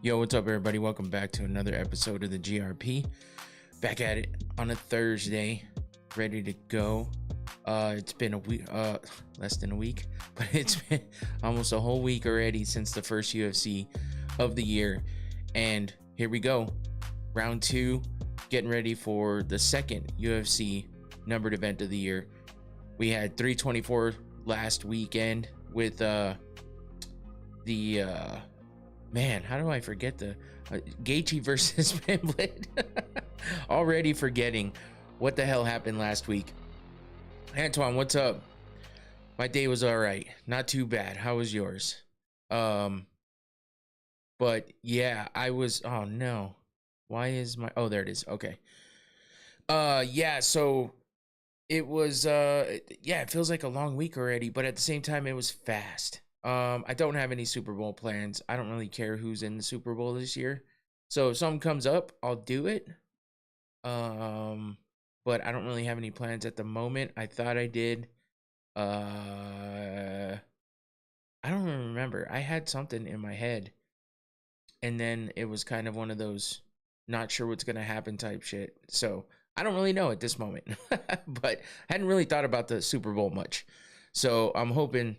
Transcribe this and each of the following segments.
Yo, what's up, everybody? Welcome back to another episode of the GRP. Back at it on a Thursday, ready to go. It's been a week, less than a week, but it's been almost a whole week already since the first UFC of the year. And here we go. Round two, getting ready for the second UFC numbered event of the year. We had 324 last weekend with man, how do I forget the Gaethje versus Pimblett? Already forgetting what the hell happened last week. Antoine, what's up? My day was all right, not too bad. How was yours? But yeah, I was. Oh no, why is my? Oh, there it is. Okay. Yeah. So it was. Yeah, it feels like a long week already, but at the same time, it was fast. I don't have any Super Bowl plans. I don't really care who's in the Super Bowl this year. So if something comes up, I'll do it. But I don't really have any plans at the moment. I thought I did. I don't even remember. I had something in my head. And then it was kind of one of those not sure what's going to happen type shit. So I don't really know at this moment. But I hadn't really thought about the Super Bowl much. So I'm hoping...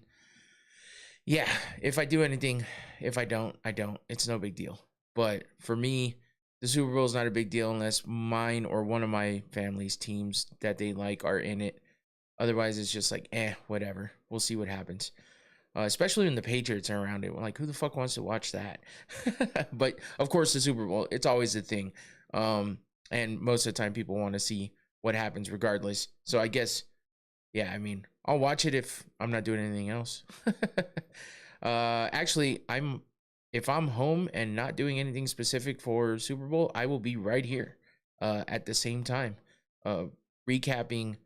yeah, if I do anything, if I don't, I don't. It's no big deal. But for me, the Super Bowl is not a big deal unless mine or one of my family's teams that they like are in it. Otherwise, it's just like, whatever. We'll see what happens. Especially when the Patriots are around it. Like, who the fuck wants to watch that? But, of course, the Super Bowl, it's always a thing. And most of the time, people want to see what happens regardless. So I guess... yeah, I mean, I'll watch it if I'm not doing anything else. Actually, if I'm home and not doing anything specific for Super Bowl, I will be right here at the same time, recapping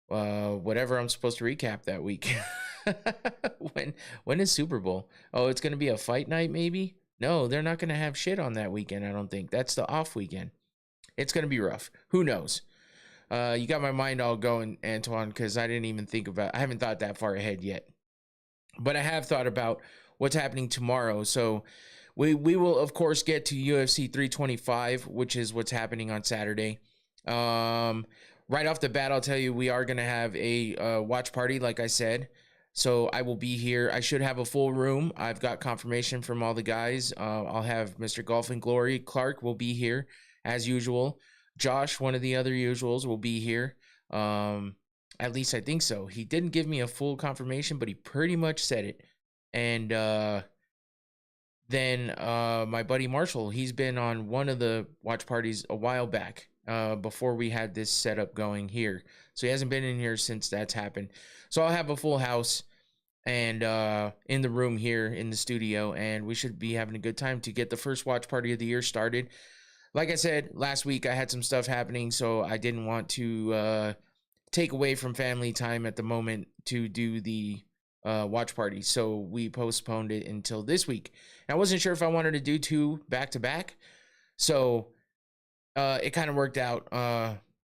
whatever I'm supposed to recap that week. When is Super Bowl? Oh, it's gonna be a fight night, maybe? No, they're not gonna have shit on that weekend. I don't think that's the off weekend. It's gonna be rough. Who knows? You got my mind all going, Antoine, because I haven't thought that far ahead yet. But I have thought about what's happening tomorrow. So we will, of course, get to UFC 325, which is what's happening on Saturday. Right off the bat, I'll tell you, we are going to have a watch party, like I said. So I will be here. I should have a full room. I've got confirmation from all the guys. I'll have Mr. Golf and Glory. Clark will be here, as usual. Josh, one of the other usuals, will be here. At least I think so. He didn't give me a full confirmation, but he pretty much said it. And then my buddy Marshall, he's been on one of the watch parties a while back, before we had this setup going here. So he hasn't been in here since that's happened. So I'll have a full house and in the room here in the studio, and we should be having a good time to get the first watch party of the year started. Like I said, last week I had some stuff happening, so I didn't want to take away from family time at the moment to do the watch party. So we postponed it until this week. And I wasn't sure if I wanted to do two back-to-back. So it kind of worked out.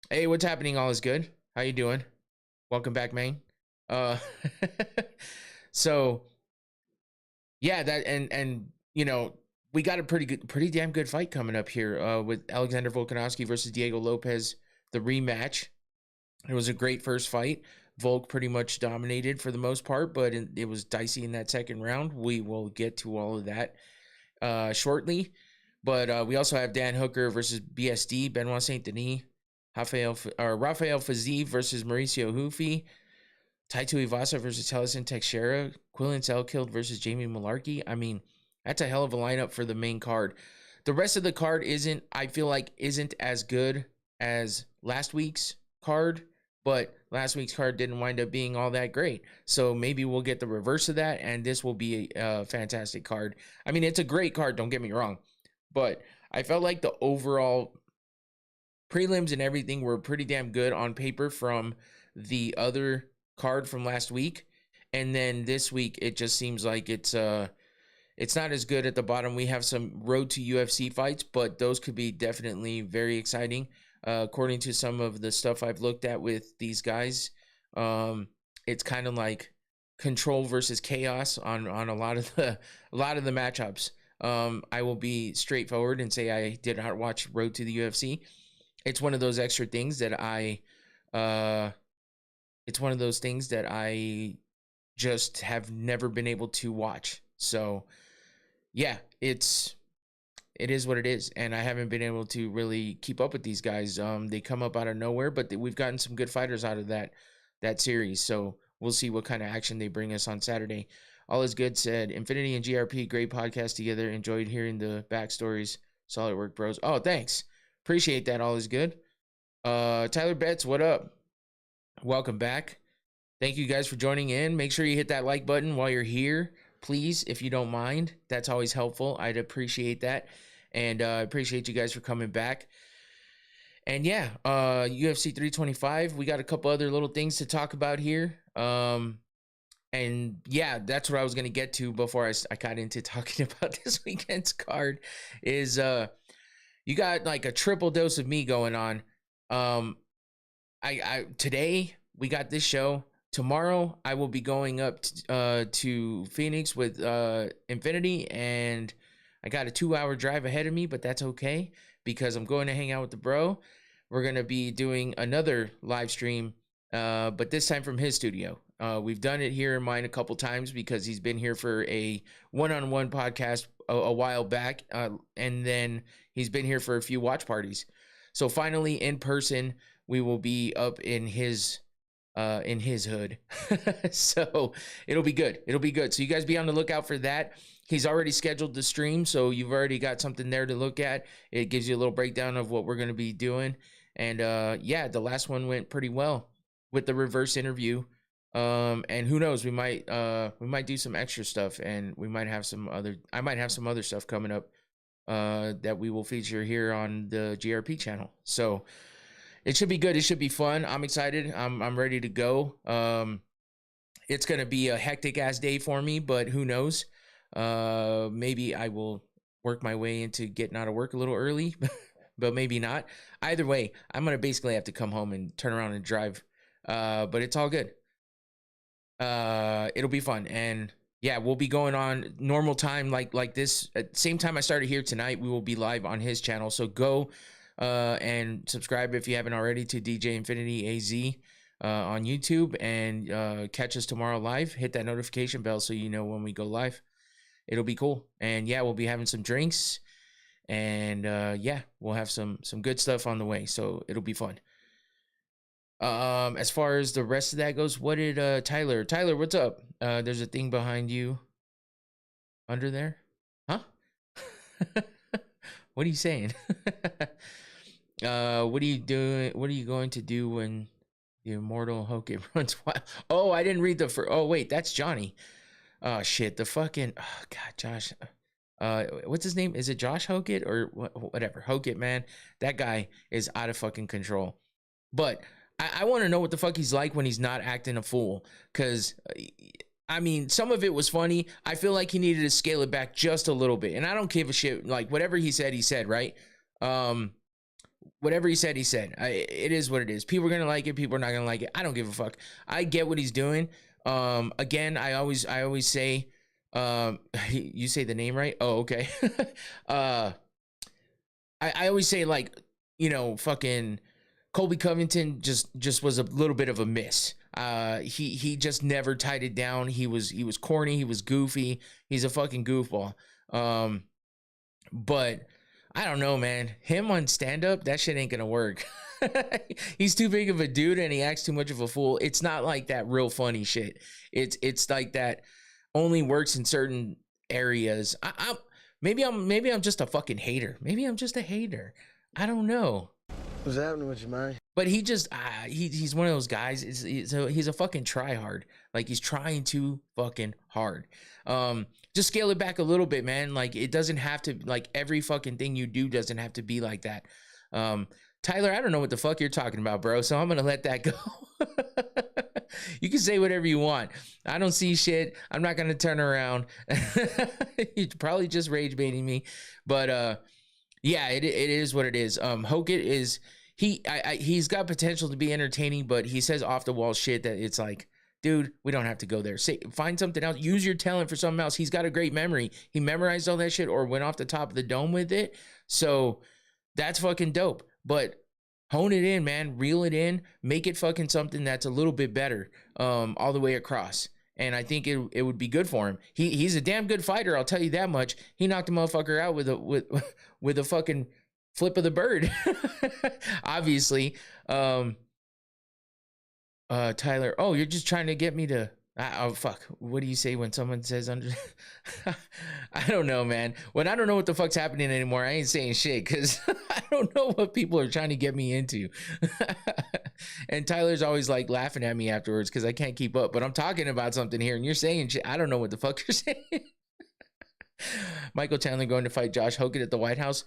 Hey, what's happening? All is good. How you doing? Welcome back, man. So, yeah, that and you know, we got a pretty damn good fight coming up here with Alexander Volkanovski versus Diego Lopez, the rematch. It was a great first fight. Volk pretty much dominated for the most part, but it was dicey in that second round. We will get to all of that shortly. But we also have Dan Hooker versus BSD, Benoit Saint Denis, Rafael Fiziev versus Mauricio Hufi, Taito Ivasa versus Telson Teixeira, Quillen Selkild versus Jamie Malarkey. I mean, that's a hell of a lineup for the main card. The rest of the card isn't as good as last week's card, but last week's card didn't wind up being all that great. So maybe we'll get the reverse of that, and this will be a fantastic card. I mean, it's a great card, don't get me wrong, but I felt like the overall prelims and everything were pretty damn good on paper from the other card from last week. And then this week, it just seems like it's not as good at the bottom. We have some road to UFC fights, but those could be definitely very exciting. According to some of the stuff I've looked at with these guys, it's kind of like control versus chaos on a lot of the matchups. I will be straightforward and say I did not watch Road to the UFC. It's one of those extra things that it's one of those things that I just have never been able to watch. So yeah, it is what it is, and I haven't been able to really keep up with these guys. They come up out of nowhere, but we've gotten some good fighters out of that series. So we'll see what kind of action they bring us on Saturday. All is good said. Infinity and GRP, great podcast together. Enjoyed hearing the backstories. Solid work, bros. Oh, thanks. Appreciate that. All is good. Tyler Betts, what up? Welcome back. Thank you guys for joining in. Make sure you hit that like button while you're here, please, if you don't mind. That's always helpful. I'd appreciate that. And I appreciate you guys for coming back. And yeah, UFC 325, we got a couple other little things to talk about here. And yeah, that's what I was going to get to before I got into talking about this weekend's card is you got like a triple dose of me going on. Today we got this show. Tomorrow I will be going up to Phoenix with Infinity, and I got a 2-hour drive ahead of me, but that's okay because I'm going to hang out with the bro. We're going to be doing another live stream, but this time from his studio. We've done it here in mine a couple times because he's been here for a one-on-one podcast a while back, and then he's been here for a few watch parties. So finally, in person, we will be up in his hood. So it'll be good. It'll be good. So you guys be on the lookout for that. He's already scheduled the stream, so you've already got something there to look at. It gives you a little breakdown of what we're going to be doing. And yeah, the last one went pretty well with the reverse interview. And who knows, we might do some extra stuff, and I might have some other stuff coming up that we will feature here on the GRP channel. So it should be good. It should be fun. I'm excited. I'm ready to go. It's going to be a hectic ass day for me, but who knows? Maybe I will work my way into getting out of work a little early, but maybe not. Either way, I'm going to basically have to come home and turn around and drive. But it's all good. It'll be fun. And yeah, we'll be going on normal time like this. At the same time I started here tonight, we will be live on his channel. So go and subscribe if you haven't already to DJ Infinity AZ on YouTube, and catch us tomorrow live. Hit that notification bell so you know when we go live. It'll be cool. And yeah, we'll be having some drinks, and yeah, we'll have some good stuff on the way. So it'll be fun. As far as the rest of that goes, what did Tyler, what's up? There's a thing behind you under there. Huh? What are you saying? What are you doing? What are you going to do when the immortal Hoke runs wild? Oh, I didn't read oh wait, that's Johnny. Oh shit, the fucking, oh god, Josh. What's his name? Is it Josh Hokett or whatever? Hokett, man, that guy is out of fucking control. But I want to know what the fuck he's like when he's not acting a fool, because I mean, some of it was funny. I feel like he needed to scale it back just a little bit, and I don't give a shit. Like whatever he said, right? Whatever he said, he said. It is what it is. People are gonna like it. People are not gonna like it. I don't give a fuck. I get what he's doing. Again, I always say, you say the name right? Oh, okay. I always say, like, you know, fucking Colby Covington just was a little bit of a miss. He just never tied it down. He was corny. He was goofy. He's a fucking goofball. But I don't know, man. Him on stand-up, that shit ain't gonna work. He's too big of a dude and he acts too much of a fool. It's not like that real funny shit. It's like that only works in certain areas. Maybe I'm just a fucking hater. Maybe I'm just a hater. I don't know. What's happening with you, man? But he just he's one of those guys. He's a fucking try hard. Like he's trying too fucking hard. Just scale it back a little bit, man. Like it doesn't have to, like every fucking thing you do doesn't have to be like that. Tyler, I don't know what the fuck you're talking about, bro. So I'm gonna let that go. You can say whatever you want. I don't see shit. I'm not gonna turn around. You're probably just rage baiting me, but yeah, it is what it is. Hokett is he's got potential to be entertaining, but he says off the wall shit that it's like dude, we don't have to go there. Find something else. Use your talent for something else. He's got a great memory. He memorized all that shit or went off the top of the dome with it. So that's fucking dope. But hone it in, man. Reel it in. Make it fucking something that's a little bit better all the way across. And I think it would be good for him. He's a damn good fighter, I'll tell you that much. He knocked a motherfucker out with a fucking flip of the bird. Obviously. Tyler, oh, you're just trying to get me to oh fuck. What do you say when someone says under I don't know, man. When I don't know what the fuck's happening anymore, I ain't saying shit because I don't know what people are trying to get me into. And Tyler's always like laughing at me afterwards because I can't keep up. But I'm talking about something here and you're saying shit. I don't know what the fuck you're saying. Michael Chandler going to fight Josh Hogan at the White House.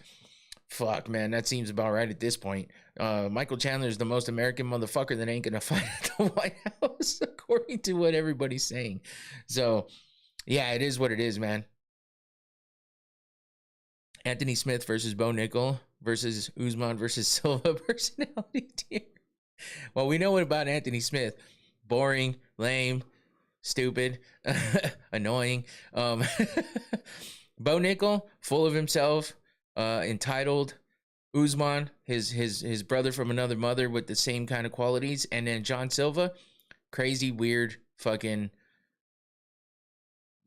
Fuck, man, that seems about right at this point. Michael Chandler is the most American motherfucker that ain't gonna fight at the White House, according to what everybody's saying. So, yeah, it is what it is, man. Anthony Smith versus Bo Nickel versus Usman versus Silva personality tier. Well, we know what about Anthony Smith. Boring, lame, stupid, annoying. Bo Nickel, full of himself. Entitled. Usman, his brother from another mother with the same kind of qualities. And then John Silva, crazy, weird, fucking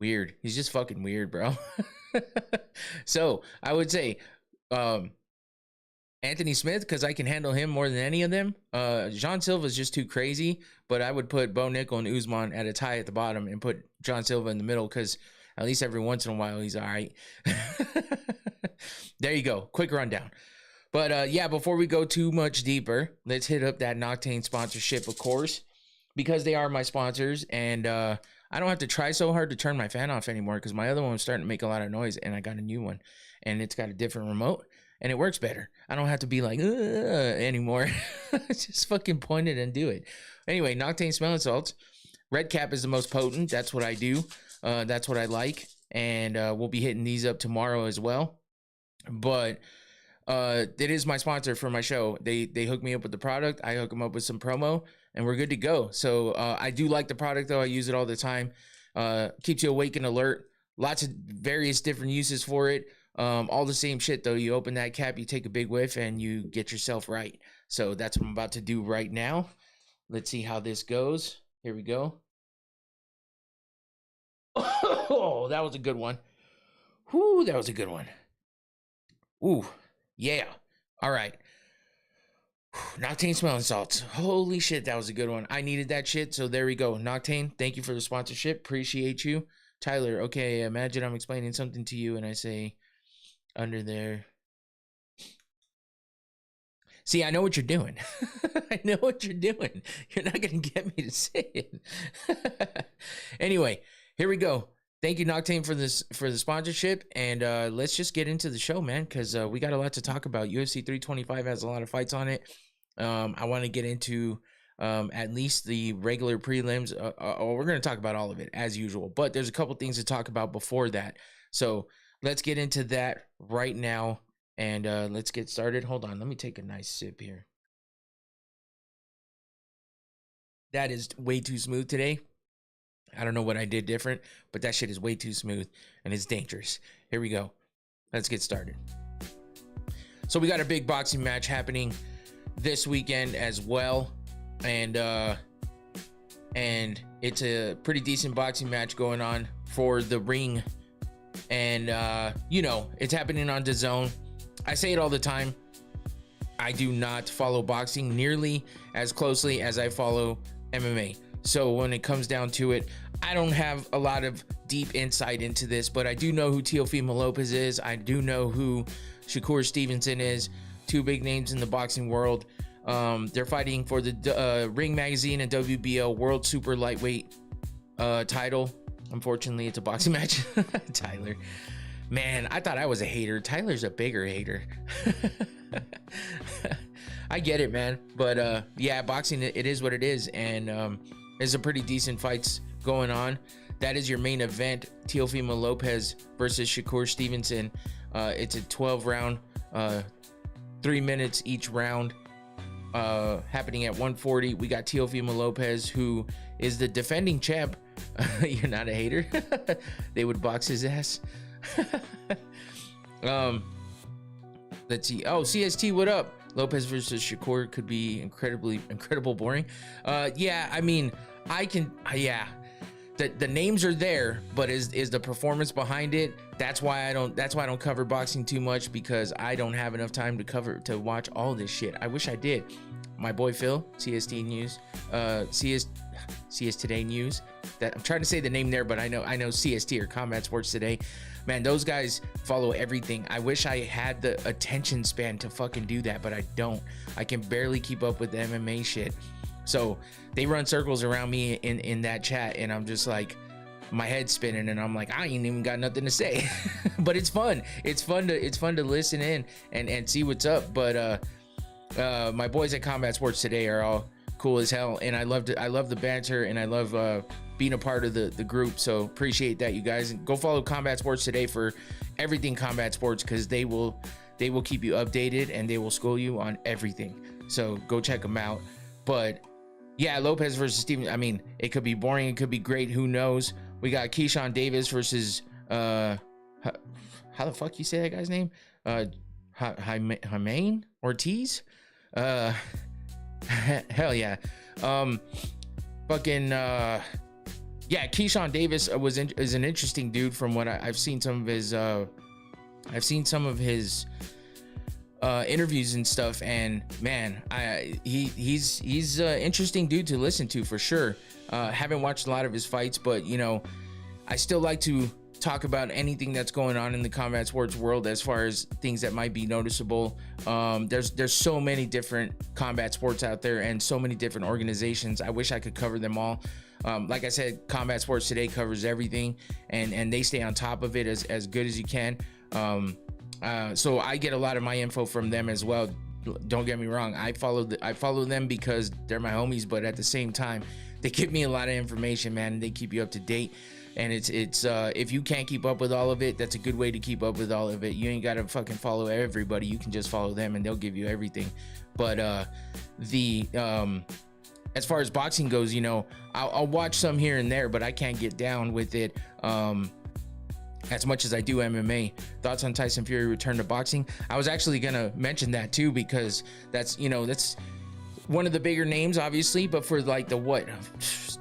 weird. He's just fucking weird, bro. So I would say Anthony Smith, because I can handle him more than any of them. John Silva is just too crazy, but I would put Bo Nickel and Usman at a tie at the bottom and put John Silva in the middle because at least every once in a while he's all right. There you go. Quick rundown. But yeah, before we go too much deeper, let's hit up that Noctane sponsorship, of course, because they are my sponsors. And I don't have to try so hard to turn my fan off anymore because my other one was starting to make a lot of noise and I got a new one and it's got a different remote and it works better. I don't have to be like anymore. Just fucking point it and do it. Anyway, Noctane smelling salts. Red Cap is the most potent. That's what I do. That's what I like. And we'll be hitting these up tomorrow as well. But it is my sponsor for my show. They hook me up with the product. I hook them up with some promo and we're good to go. So I do like the product though. I use it all the time. Keeps you awake and alert. Lots of various different uses for it. All the same shit though. You open that cap, you take a big whiff and you get yourself right. So that's what I'm about to do right now. Let's see how this goes. Here we go. Oh, that was a good one. Whoo, that was a good one. Ooh, yeah. All right. Noctane smelling salts. Holy shit, that was a good one. I needed that shit, so there we go. Noctane, thank you for the sponsorship. Appreciate you. Tyler, okay, imagine I'm explaining something to you and I say under there. See, I know what you're doing. I know what you're doing. You're not going to get me to say it. Anyway, here we go. Thank you, Noctane, for the sponsorship, and let's just get into the show, man, because we got a lot to talk about. UFC 325 has a lot of fights on it. I want to get into at least the regular prelims. We're going to talk about all of it, as usual, but there's a couple things to talk about before that. So let's get into that right now, and let's get started. Hold on, let me take a nice sip here. That is way too smooth today. I don't know what I did different, but that shit is way too smooth and it's dangerous. Here we go. Let's get started. So we got a big boxing match happening this weekend as well. And it's a pretty decent boxing match going on for the ring. And, you know, it's happening on DAZN. I say it all the time. I do not follow boxing nearly as closely as I follow MMA. So when it comes down to it, I don't have a lot of deep insight into this, but I do know who Teofimo Lopez is. I do know who Shakur Stevenson is. Two big names in the boxing world. They're fighting for the Ring Magazine and WBO World Super Lightweight title. Unfortunately, it's a boxing match. Tyler. Man, I thought I was a hater. Tyler's a bigger hater. I get it, man. But yeah, boxing, it is what it is. And there's some pretty decent fights going on. That is your main event, Teofimo Lopez versus Shakur Stevenson. It's a 12 round, 3 minutes each round. happening at 140. We got Teofimo Lopez, who is the defending champ. You're not a hater. They would box his ass. Let's see. Oh, CST, what up? Lopez versus Shakur could be incredible boring. Yeah, I mean, yeah. The names are there, but is the performance behind it? That's why I don't cover boxing too much, because I don't have enough time to watch all this shit. I wish I did. My boy Phil, CST News, CS Today News. That I'm trying to say the name there, but I know CST or Combat Sports Today. Man, those guys follow everything. I wish I had the attention span to fucking do that, but I don't. I can barely keep up with the MMA shit. So they run circles around me in that chat, and I'm just like, my head's spinning, and I'm like, I ain't even got nothing to say. But it's fun. It's fun to listen in and see what's up. But my boys at Combat Sports Today are all cool as hell, and I love the banter, and I love being a part of the group. So appreciate that, you guys. And go follow Combat Sports Today for everything combat sports, because they will keep you updated, and they will school you on everything. So go check them out. But yeah, Lopez versus Stevenson. I mean, it could be boring, it could be great, who knows. We got Keyshawn Davis versus how the fuck you say that guy's name? Jaime Ortiz. Hell yeah. Yeah, Keyshawn Davis is an interesting dude. From what I've seen some of his interviews and stuff, and man, he's an interesting dude to listen to for sure. Haven't watched a lot of his fights, but you know, I still like to talk about anything that's going on in the combat sports world as far as things that might be noticeable. There's so many different combat sports out there, and so many different organizations. I wish I could cover them all. Like I said, Combat Sports Today covers everything, and they stay on top of it as good as you can. So I get a lot of my info from them as well. Don't get me wrong, I follow them because they're my homies, but at the same time, they give me a lot of information, man, and they keep you up to date. And it's if you can't keep up with all of it, that's a good way to keep up with all of it. You ain't gotta fucking follow everybody. You can just follow them, and they'll give you everything. But as far as boxing goes, you know, I'll watch some here and there, but I can't get down with it as much as I do MMA. Thoughts on Tyson Fury return to boxing? I was actually gonna mention that too, because that's one of the bigger names, obviously, but for like the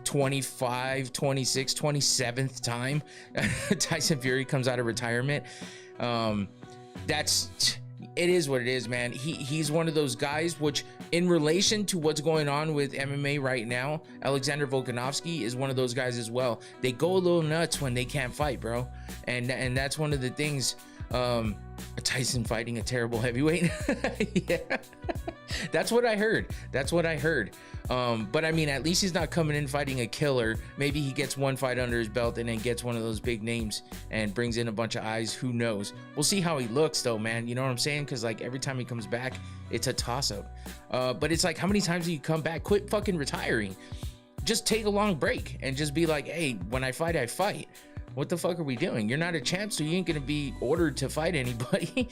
25, 26, 27th time Tyson Fury comes out of retirement. It is what it is, man. He's one of those guys, which in relation to what's going on with MMA right now, Alexander Volkanovski is one of those guys as well. They go a little nuts when they can't fight, bro. And that's one of the things. Tyson fighting a terrible heavyweight. Yeah, that's what I heard. But I mean, at least he's not coming in fighting a killer. Maybe he gets one fight under his belt and then gets one of those big names and brings in a bunch of eyes. Who knows? We'll see how he looks though, man. You know what I'm saying? Because like every time he comes back, it's a toss-up. But it's like, how many times do you come back? Quit fucking retiring. Just take a long break and just be like, hey, when I fight, I fight. What the fuck are we doing? You're not a champ, so you ain't gonna be ordered to fight anybody.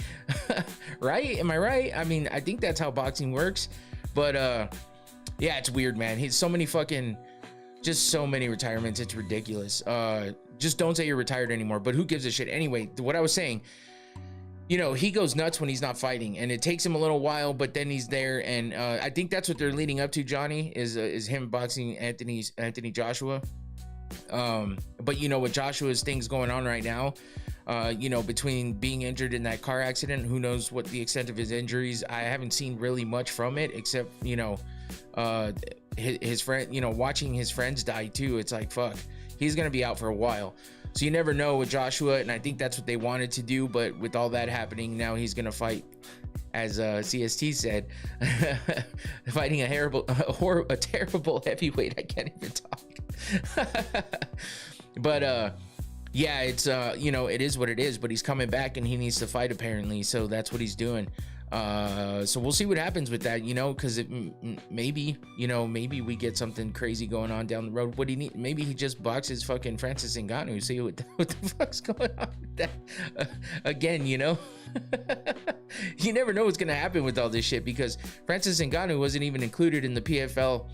Right? Am I right? I mean, I think that's how boxing works. But yeah, it's weird, man. He's so many retirements. It's ridiculous. Just don't say you're retired anymore. But who gives a shit? Anyway, what I was saying, you know, he goes nuts when he's not fighting, and it takes him a little while, but then he's there. And I think that's what they're leading up to, Johnny, is him boxing Anthony Joshua. But you know, with Joshua's things going on right now, you know, between being injured in that car accident, who knows what the extent of his injuries. I haven't seen really much from it, except, you know, his friend, you know, watching his friends die too. It's like, fuck, he's gonna be out for a while. So you never know with Joshua, and I think that's what they wanted to do. But with all that happening, now he's gonna fight, as CST said, fighting a terrible heavyweight. I can't even talk. But yeah, it's you know, it is what it is. But he's coming back, and he needs to fight apparently. So that's what he's doing. So we'll see what happens with that, because maybe we get something crazy going on down the road. What do you need? Maybe he just boxes fucking Francis Ngannou. See what the fuck's going on with that again, You never know what's gonna happen with all this shit, because Francis Ngannou wasn't even included in the PFL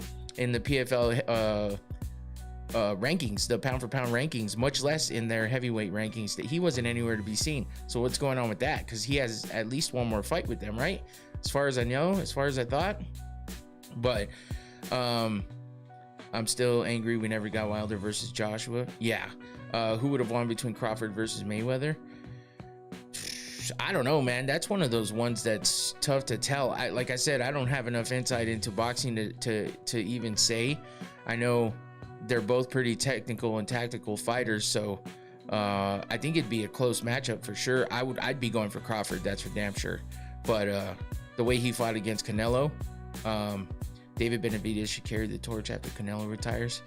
rankings, the pound for pound rankings, much less in their heavyweight rankings. That he wasn't anywhere to be seen. So what's going on with that? Because he has at least one more fight with them, right? As far as I know, as far as I thought. But I'm still angry we never got Wilder versus Joshua. Yeah. Who would have won between Crawford versus Mayweather? I don't know, man. That's one of those ones that's tough to tell. Like I said, I don't have enough insight into boxing to even say. I know they're both pretty technical and tactical fighters, so I think it'd be a close matchup for sure. I'd be going for Crawford, that's for damn sure. But the way he fought against Canelo, David Benavidez should carry the torch after Canelo retires.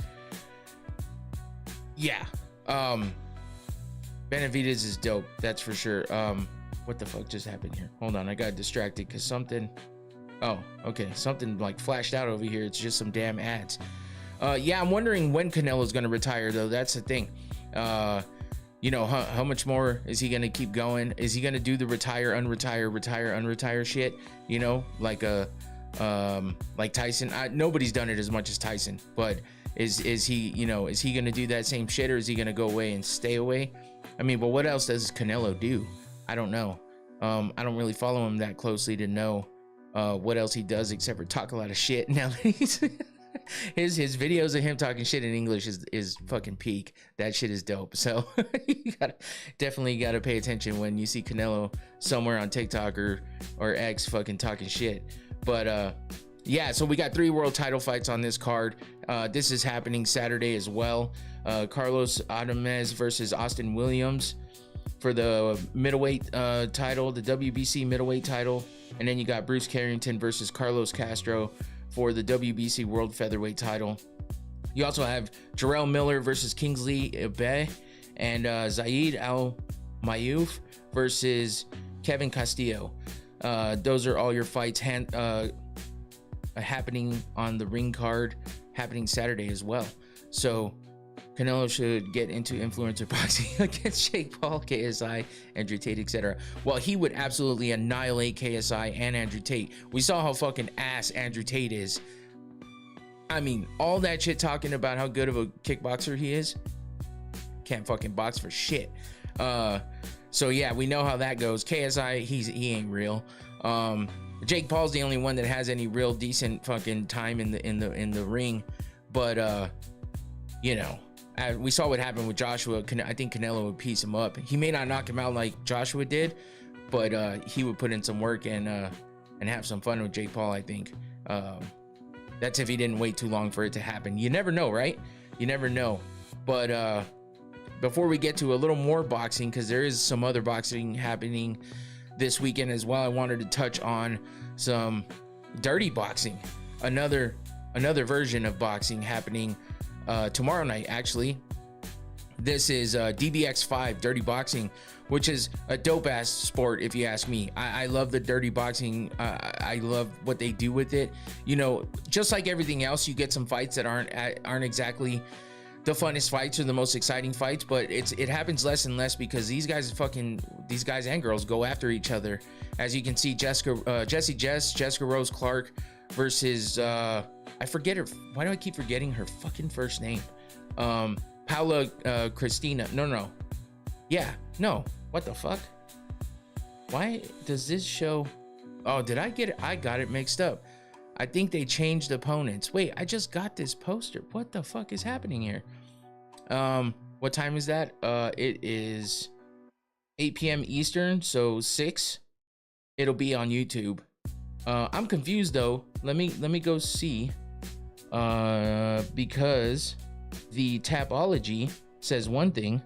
Yeah, Benavidez is dope, that's for sure. What the fuck just happened here? Hold on, I got distracted because something. Oh, okay, something like flashed out over here. It's just some damn ads. Yeah, I'm wondering when Canelo's going to retire, though. That's the thing. How much more is he going to keep going? Is he going to do the retire, unretire shit? Like Tyson. Nobody's done it as much as Tyson, but is he going to do that same shit, or is he going to go away and stay away? I mean, but what else does Canelo do? I don't know. I don't really follow him that closely to know what else he does except for talk a lot of shit. Now he's his videos of him talking shit in English is fucking peak. That shit is dope. So you definitely gotta pay attention when you see Canelo somewhere on TikTok or X fucking talking shit. But yeah, so we got 3 world title fights on this card. This is happening Saturday as well. Carlos Adames versus Austin Williams for the middleweight title, the WBC middleweight title. And then you got Bruce Carrington versus Carlos Castro for the WBC World Featherweight title. You also have Jarrell Miller versus Kingsley Ibe and Zaid Al-Mayouf versus Kevin Castillo. Those are all your fights happening on the ring card, happening Saturday as well. So Canelo should get into influencer boxing against Jake Paul, KSI, Andrew Tate, etc. Well, he would absolutely annihilate KSI and Andrew Tate. We saw how fucking ass Andrew Tate is. I mean, all that shit talking about how good of a kickboxer he is. Can't fucking box for shit. So yeah, we know how that goes. KSI, he ain't real. Jake Paul's the only one that has any real decent fucking time in the ring. But we saw what happened with Joshua. I think Canelo would piece him up. He may not knock him out like Joshua did, but he would put in some work and have some fun with Jake Paul, I think. That's if he didn't wait too long for it to happen. You never know, right? You never know. But before we get to a little more boxing, because there is some other boxing happening this weekend as well, I wanted to touch on some dirty boxing. Another version of boxing happening tomorrow night, actually. This is DBX5 Dirty Boxing, which is a dope ass sport if you ask me. I love the dirty boxing. I love what they do with it. Just like everything else, you get some fights that aren't exactly the funnest fights or the most exciting fights, but it happens less and less because these guys and girls go after each other. As you can see, Jessica Rose Clark versus I forget her. Why do I keep forgetting her fucking first name? Paula Christina. No. Yeah, no. What the fuck? Why does this show? Oh, did I get it? I got it mixed up. I think they changed opponents. Wait, I just got this poster. What the fuck is happening here? What time is that? It is 8 p.m. Eastern, so 6. It'll be on YouTube. I'm confused though. Let me go see. Because the Tapology says one thing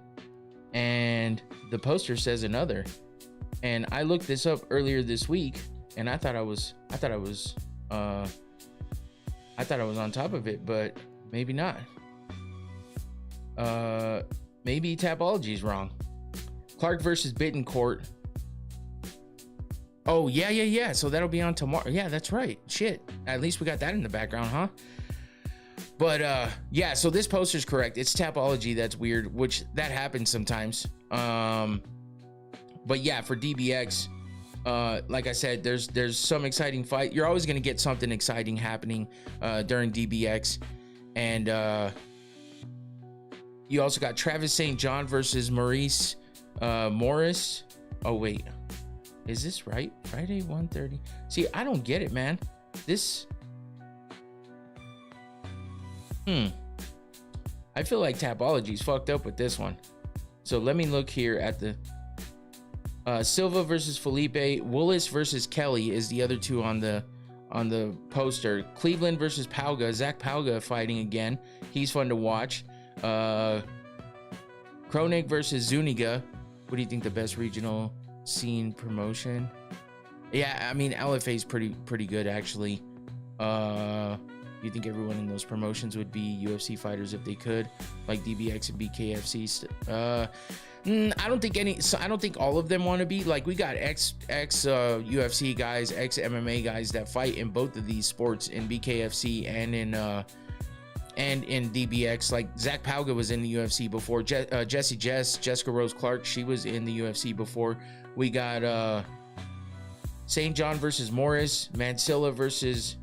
and the poster says another. And I looked this up earlier this week and I thought I was on top of it, but maybe not. Maybe Tapology is wrong. Clark versus Bittencourt. Oh, yeah. So that'll be on tomorrow. Yeah, that's right. Shit. At least we got that in the background, huh? But yeah, so this poster's correct. It's Tapology that's weird, which that happens sometimes. But yeah, for DBX, like I said, there's some exciting fight. You're always gonna get something exciting happening during DBX. And you also got Travis St. John versus Maurice Morris. Oh wait, is this right? Friday 1:30. See, I don't get it, man. This I feel like Tapology's fucked up with this one. So let me look here at the Silva versus Felipe. Willis versus Kelly is the other two on the poster. Cleveland versus Pauga. Zach Pauga fighting again. He's fun to watch. Kronig versus Zuniga. What do you think the best regional scene promotion? Yeah, I mean LFA is pretty good actually. You think everyone in those promotions would be UFC fighters if they could, like DBX and BKFC? I don't think any. I don't think all of them want to be. Like we got ex UFC guys, ex MMA guys that fight in both of these sports, in BKFC and in DBX. Like Zach Pauga was in the UFC before. Jessica Rose Clark, she was in the UFC before. We got St. John versus Morris, Mansilla versus,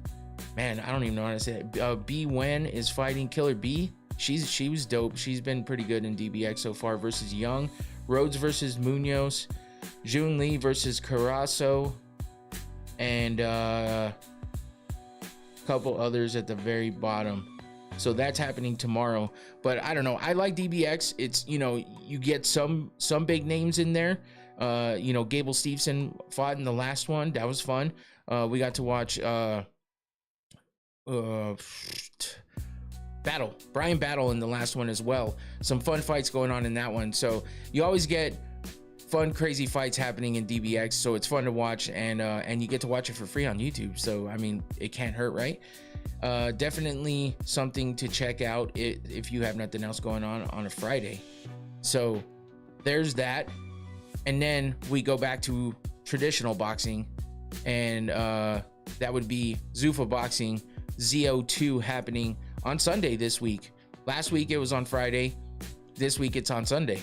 man, I don't even know how to say it. B Wen is fighting Killer B. She was dope. She's been pretty good in DBX so far. Versus Young. Rhodes versus Munoz. Jun Lee versus Carasso. And a couple others at the very bottom. So that's happening tomorrow. But I don't know. I like DBX. It's, you know, you get some big names in there. You know, Gable Stevenson fought in the last one. That was fun. We got to watch Brian Battle in the last one as well. Some fun fights going on in that one. So you always get fun, crazy fights happening in DBX. So it's fun to watch, and you get to watch it for free on YouTube. So I mean, it can't hurt, right? Definitely something to check out if you have nothing else going on a Friday. So there's that. And then we go back to traditional boxing, and that would be Zuffa Boxing Z02 happening on Sunday this week. Last week it was on Friday. This week it's on Sunday.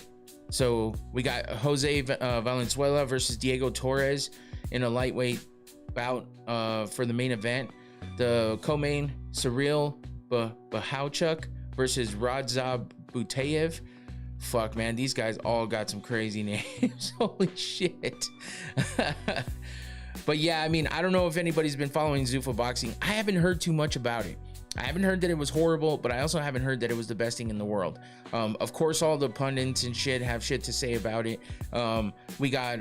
So we got Jose Valenzuela versus Diego Torres in a lightweight bout for the main event. The co-main, Cyril Bahauchuk versus Radzab Butayev. Fuck, man, these guys all got some crazy names. Holy shit. But yeah, I mean, I don't know if anybody's been following Zuffa Boxing. I haven't heard too much about it. I haven't heard that it was horrible, but I also haven't heard that it was the best thing in the world. Of course, all the pundits and shit have shit to say about it. We got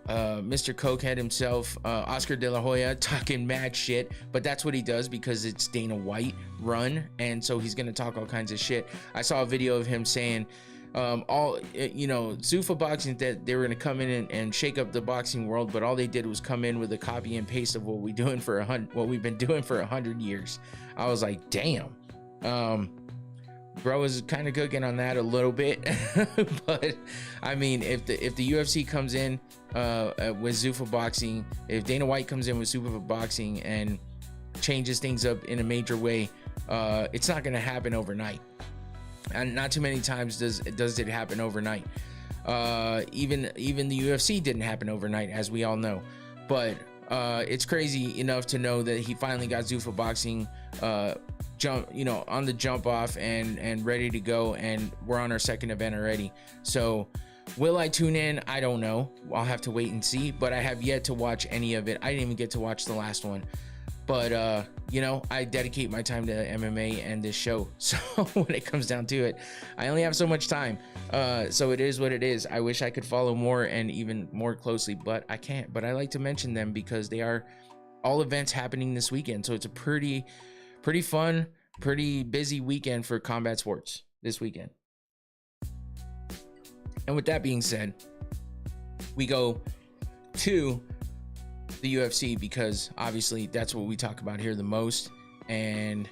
Mr. Cokehead himself, Oscar De La Hoya, talking mad shit, but that's what he does because it's Dana White run, and so he's gonna talk all kinds of shit. I saw a video of him saying Zuffa Boxing, that they were gonna come in and shake up the boxing world, but all they did was come in with a copy and paste of what we've been doing for 100 years. I was like, damn. Bro is kind of cooking on that a little bit. But I mean, if the UFC comes in with Zuffa Boxing, if Dana White comes in with Zuffa Boxing and changes things up in a major way, it's not gonna happen overnight. And not too many times does it happen overnight. Even the UFC didn't happen overnight, as we all know. But it's crazy enough to know that he finally got Zuffa Boxing on the jump off and ready to go, and we're on our second event already. So will I tune in? I don't know. I'll have to wait and see, but I have yet to watch any of it. I didn't even get to watch the last one. But I dedicate my time to MMA and this show. So when it comes down to it, I only have so much time. So it is what it is. I wish I could follow more and even more closely, but I can't. But I like to mention them because they are all events happening this weekend. So it's a pretty fun, pretty busy weekend for combat sports this weekend. And with that being said, we go to the UFC because obviously that's what we talk about here the most, and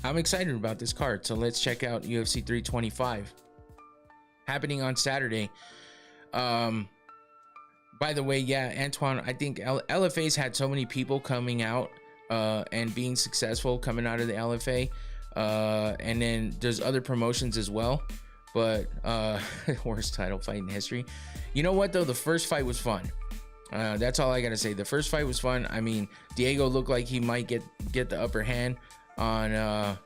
I'm excited about this card. So let's check out UFC 325 happening on Saturday. But By the way, yeah, Antoine, I think LFA's had so many people coming out and being successful coming out of the LFA. And then there's other promotions as well. But worst title fight in history. You know what, though? The first fight was fun. That's all I got to say. The first fight was fun. I mean, Diego looked like he might get the upper hand on...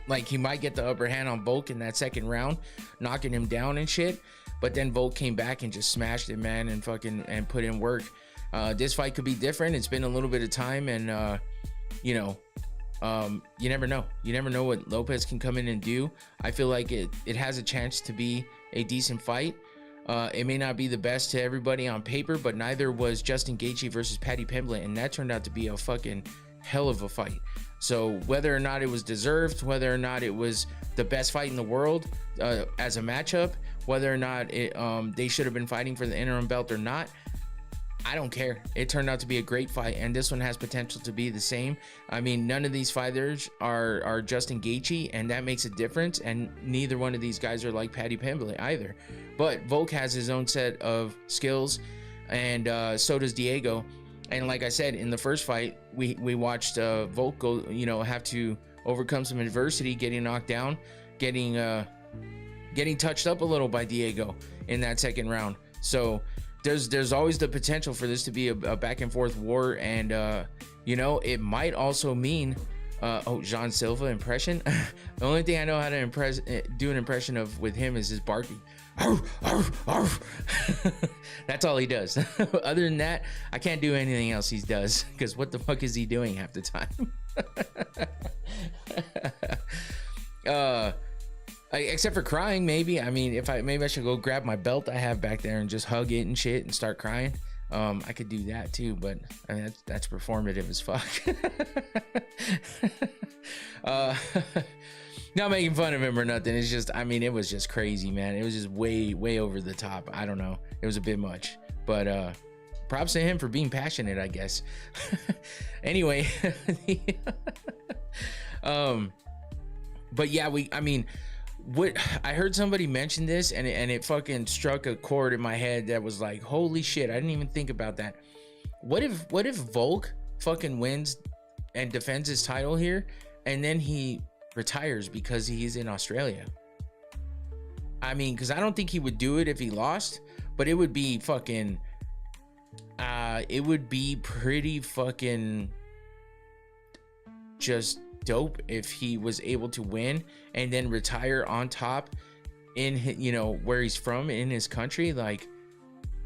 like he might get the upper hand on Volk in that second round, knocking him down and shit. But then Volk came back and just smashed him, man, and put in work. This fight could be different. It's been a little bit of time, and you never know. You never know what Lopez can come in and do. I feel like it has a chance to be a decent fight. It may not be the best to everybody on paper, but neither was Justin Gaethje versus Paddy Pimblett, and that turned out to be a fucking hell of a fight. So whether or not it was deserved, whether or not it was the best fight in the world as a matchup, whether or not they should have been fighting for the interim belt or not, I don't care. It turned out to be a great fight, and this one has potential to be the same. I mean, none of these fighters are Justin Gaethje, and that makes a difference, and neither one of these guys are like Paddy Pimblett either. But Volk has his own set of skills, and so does Diego. And like I said, in the first fight, we watched Volk go, have to overcome some adversity, getting knocked down, getting touched up a little by Diego in that second round. So there's always the potential for this to be a back and forth war, and it might also mean Jean Silva impression. The only thing I know how to do an impression of with him is his barking. Arf, arf, arf. That's all he does. Other than that, I can't do anything else he does, because what the fuck is he doing half the time? Except for crying, maybe. I mean, maybe I should go grab my belt I have back there and just hug it and shit and start crying. I could do that too, but I mean, that's performative as fuck. Not making fun of him or nothing. It's just, I mean, it was just crazy, man. It was just way over the top. I don't know. It was a bit much, but props to him for being passionate, I guess. Anyway, but yeah, what I heard somebody mention this, and it fucking struck a chord in my head that was like, holy shit, I didn't even think about that. What if Volk fucking wins and defends his title here, and then he retires because he's in Australia? I mean, because I don't think he would do it if he lost, but it would be fucking it would be pretty fucking just dope if he was able to win and then retire on top in where he's from, in his country. Like,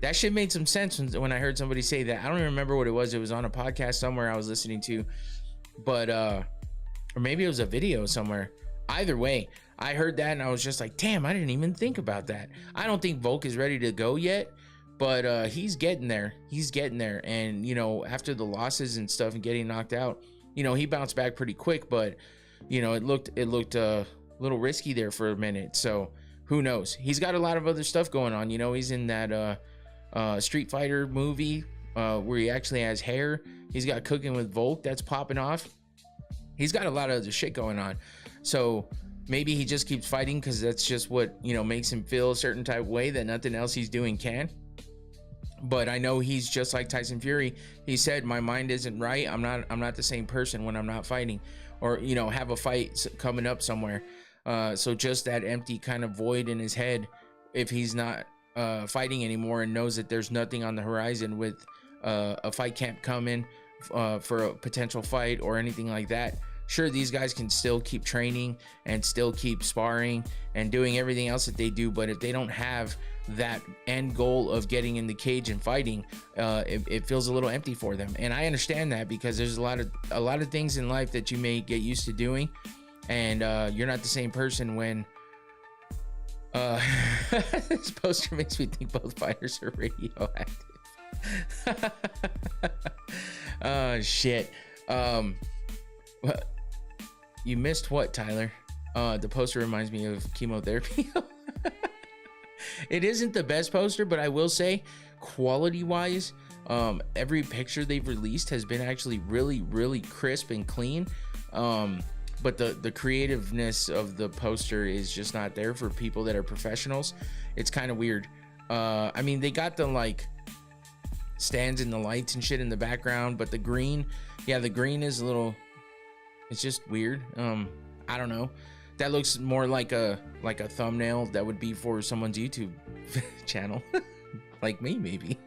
that shit made some sense when I heard somebody say that. I don't even remember what it was. It was on a podcast somewhere I was listening to, but or maybe it was a video somewhere. Either way, I heard that and I was just like, damn, I didn't even think about that. I don't think Volk is ready to go yet, but he's getting there. And after the losses and stuff and getting knocked out, he bounced back pretty quick, but it looked a little risky there for a minute. So who knows? He's got a lot of other stuff going on. He's in that Street Fighter movie where he actually has hair. He's got Cooking with Volk that's popping off. He's got a lot of other shit going on. So maybe he just keeps fighting because that's just what makes him feel a certain type of way that nothing else he's doing can. But I know he's just like Tyson Fury. He said, my mind isn't right. I'm not the same person when I'm not fighting, or have a fight coming up somewhere. So just that empty kind of void in his head, if he's not fighting anymore and knows that there's nothing on the horizon with a fight camp coming for a potential fight or anything like that. Sure, these guys can still keep training and still keep sparring and doing everything else that they do, but if they don't have that end goal of getting in the cage and fighting, it feels a little empty for them. And I understand that, because there's a lot of things in life that you may get used to doing, and you're not the same person when this poster makes me think both fighters are radioactive. Oh shit. You missed what, Tyler? The poster reminds me of chemotherapy. It isn't the best poster, but I will say, quality wise, every picture they've released has been actually really crisp and clean. But the creativeness of the poster is just not there for people that are professionals. It's kind of weird. I mean, they got the like stands and the lights and shit in the background, but the green, yeah, the green is a little, it's just weird. I don't know. That looks more like a thumbnail that would be for someone's YouTube channel. Like me, maybe.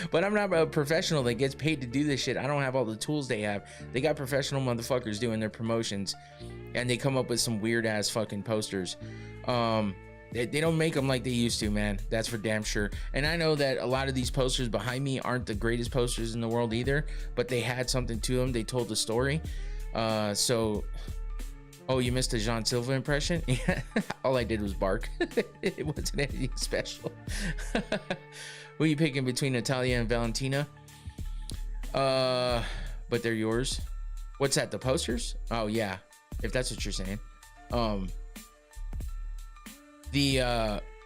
But I'm not a professional that gets paid to do this shit. I don't have all the tools they have. They got professional motherfuckers doing their promotions, and they come up with some weird ass fucking posters. They don't make them like they used to, man. That's for damn sure. And I know that a lot of these posters behind me aren't the greatest posters in the world either, but they had something to them. They told the story. So, oh, you missed a Jean Silva impression? Yeah, all I did was bark. It wasn't anything special. Who are you picking between Natalia and Valentina? But they're yours. What's that, the posters? Oh yeah, if that's what you're saying.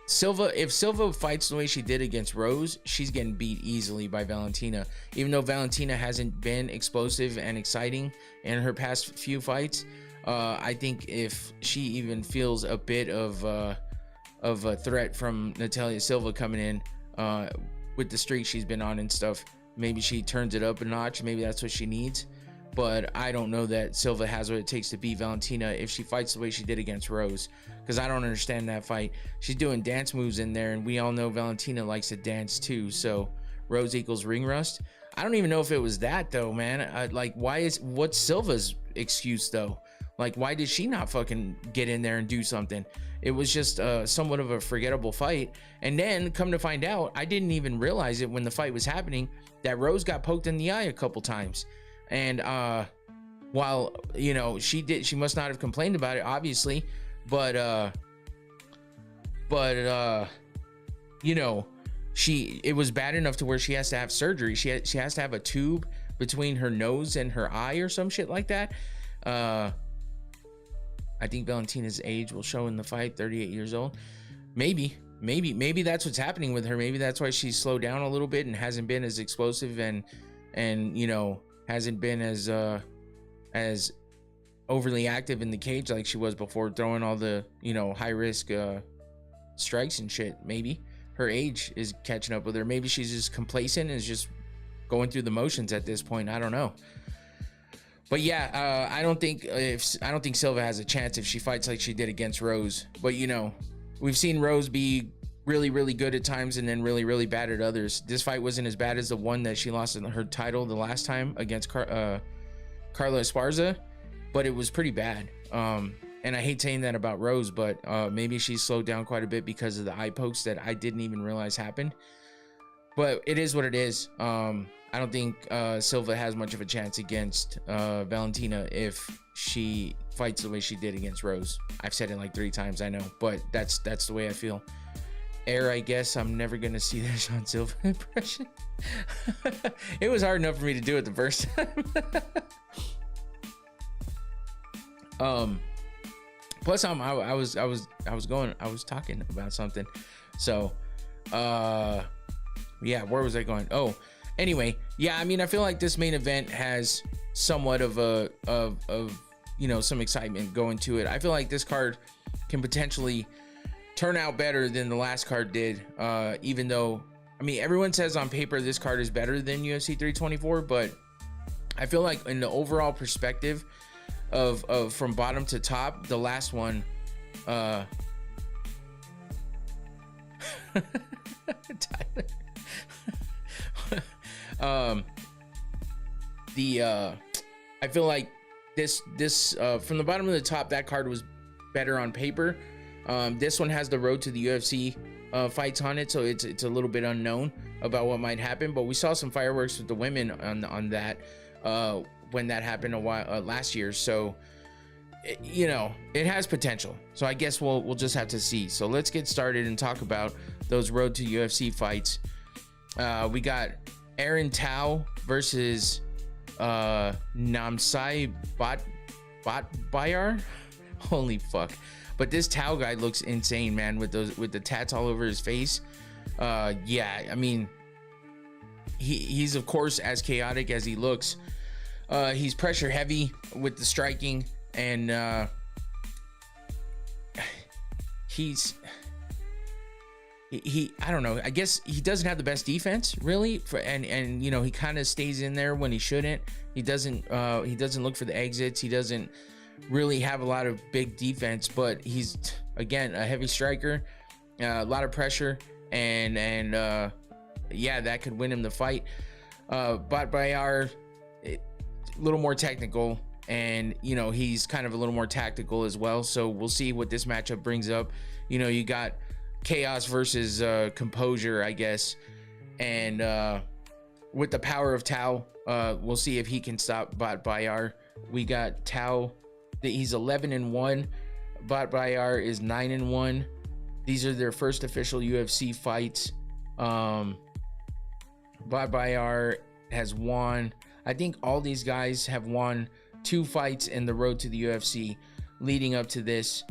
Silva, if Silva fights the way she did against Rose, she's getting beat easily by Valentina. Even though Valentina hasn't been explosive and exciting in her past few fights, I think if she even feels a bit of a threat from Natalia Silva coming in with the streak she's been on and stuff, maybe she turns it up a notch. Maybe that's what she needs. But I don't know that Silva has what it takes to beat Valentina if she fights the way she did against Rose, because I don't understand that fight. She's doing dance moves in there, and we all know Valentina likes to dance too. So Rose equals ring rust. I don't even know if it was that though, man. Like, what's Silva's excuse though? Like, why did she not fucking get in there and do something? It was just somewhat of a forgettable fight. And then come to find out, I didn't even realize it when the fight was happening, that Rose got poked in the eye a couple times. And while, you know, she must not have complained about it, obviously, but you know, it was bad enough to where she has to have surgery. She has to have a tube between her nose and her eye or some shit like that. I think Valentina's age will show in the fight, 38 years old. Maybe that's what's happening with her. Maybe that's why she's slowed down a little bit and hasn't been as explosive and you know, hasn't been as overly active in the cage like she was before, throwing all the, you know, high risk strikes and shit. Maybe her age is catching up with her. Maybe she's just complacent and is just going through the motions at this point. I don't know. But yeah, I don't think Silva has a chance if she fights like she did against Rose. But you know, we've seen Rose be really, really good at times and then really, really bad at others. This fight wasn't as bad as the one that she lost in her title the last time against Carla Esparza, but it was pretty bad. And I hate saying that about Rose, but maybe she's slowed down quite a bit because of the eye pokes that I didn't even realize happened. But it is what it is. I don't think Silva has much of a chance against Valentina if she fights the way she did against Rose. I've said it like 3 times, I know, but that's the way I feel. I guess I'm never gonna see that Sean Silva impression. It was hard enough for me to do it the first time. Plus I was talking about something. So yeah, where was I going? Oh, anyway, yeah, I mean, I feel like this main event has somewhat of you know, some excitement going to it. I feel like this card can potentially turn out better than the last card did, even though, I mean, everyone says on paper this card is better than UFC 324, but I feel like in the overall perspective of from bottom to top, the last one Tyler. I feel like this from the bottom to the top, that card was better on paper. This one has the road to the UFC fights on it, so it's a little bit unknown about what might happen, but we saw some fireworks with the women on that when that happened a while last year, so you know, it has potential. So I guess we'll just have to see. So let's get started and talk about those road to UFC fights. We got Aaron Tao versus Namsai Bayar. Holy fuck. But this Tao guy looks insane, man, with the tats all over his face. Yeah, I mean, he's of course as chaotic as he looks. He's pressure heavy with the striking, and he's I don't know. I guess he doesn't have the best defense really, and you know, he kind of stays in there when he shouldn't. He doesn't look for the exits. He doesn't really have a lot of big defense, but he's again a heavy striker, a lot of pressure, and yeah, that could win him the fight. But Bayar, a little more technical, and you know, he's kind of a little more tactical as well. So we'll see what this matchup brings up. You know, you got chaos versus composure, I guess, and with the power of Tao, we'll see if he can stop Bot Bayar. We got Tao, he's 11-1. Bot Bayar is 9-1. These are their first official UFC fights. Bot Bayar has won, I think all these guys have won 2 fights in the road to the UFC leading up to this,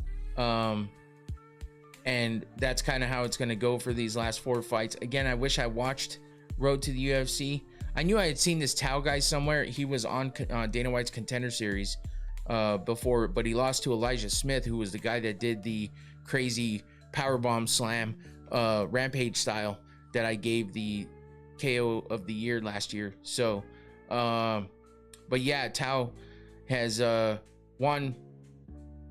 and that's kind of how it's going to go for these last 4 fights. Again, I wish I watched Road to the UFC. I knew I had seen this Tao guy somewhere. He was on Dana White's Contender Series before, but he lost to Elijah Smith, who was the guy that did the crazy powerbomb slam Rampage style that I gave the KO of the year last year. So but yeah, Tao has won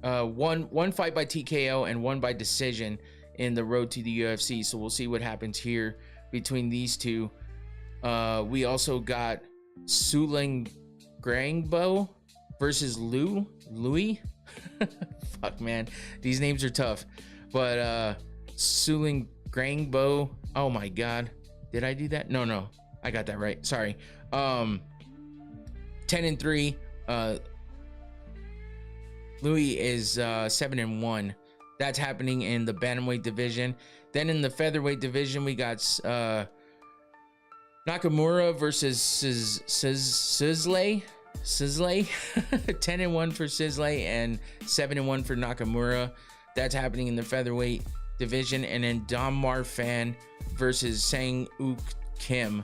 one fight by TKO and 1 by decision in the road to the UFC. So we'll see what happens here between these two. We also got Suling Grangbo versus Louis. Fuck, man, these names are tough. But Suling Grangbo, oh my god, did I do that? No, I got that right, sorry. 10-3. Louis is 7-1. That's happening in the bantamweight division. Then in the featherweight division, we got Nakamura versus Sisley. 10-1 for Sisley and 7-1 for Nakamura. That's happening in the featherweight division. And then Dom Marfan versus Sang Wook Kim.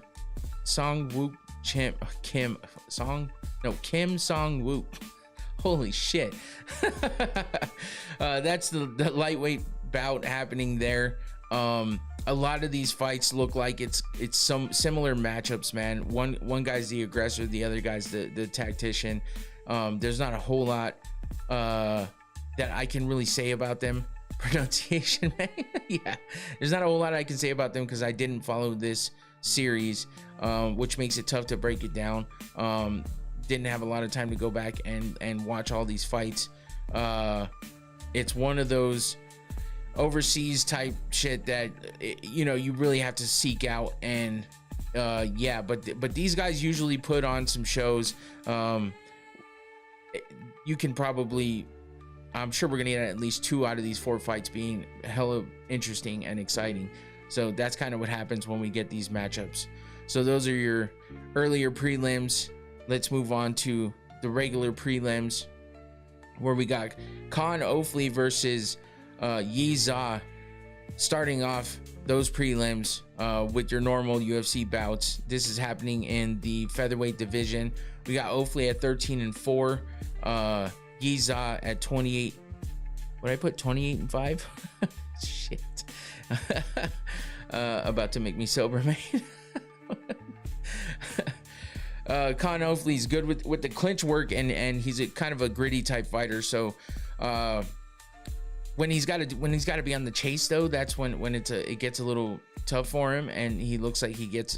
Kim Song Wook. Holy shit. That's the lightweight bout happening there. A lot of these fights look like it's some similar matchups, man. One guy's the aggressor, the other guy's the tactician. There's not a whole lot that I can really say about them. Pronunciation, man. Yeah, there's not a whole lot I can say about them because I didn't follow this series, which makes it tough to break it down. Didn't have a lot of time to go back and watch all these fights. It's one of those overseas type shit that you know, you really have to seek out, and yeah, but these guys usually put on some shows. You can probably, I'm sure we're gonna get at least 2 out of these 4 fights being hella interesting and exciting. So that's kind of what happens when we get these matchups. So those are your earlier prelims. Let's move on to the regular prelims, where we got Khan Ofley versus Yiza. Starting off those prelims with your normal UFC bouts. This is happening in the featherweight division. We got Ofley at 13-4, Yiza at 28. What did I put? 28-5. Shit. About to make me sober, man. Khan Ofley's good with the clinch work, and he's a kind of a gritty type fighter. So when he's got to be on the chase, though, that's when it gets a little tough for him, and he looks like he gets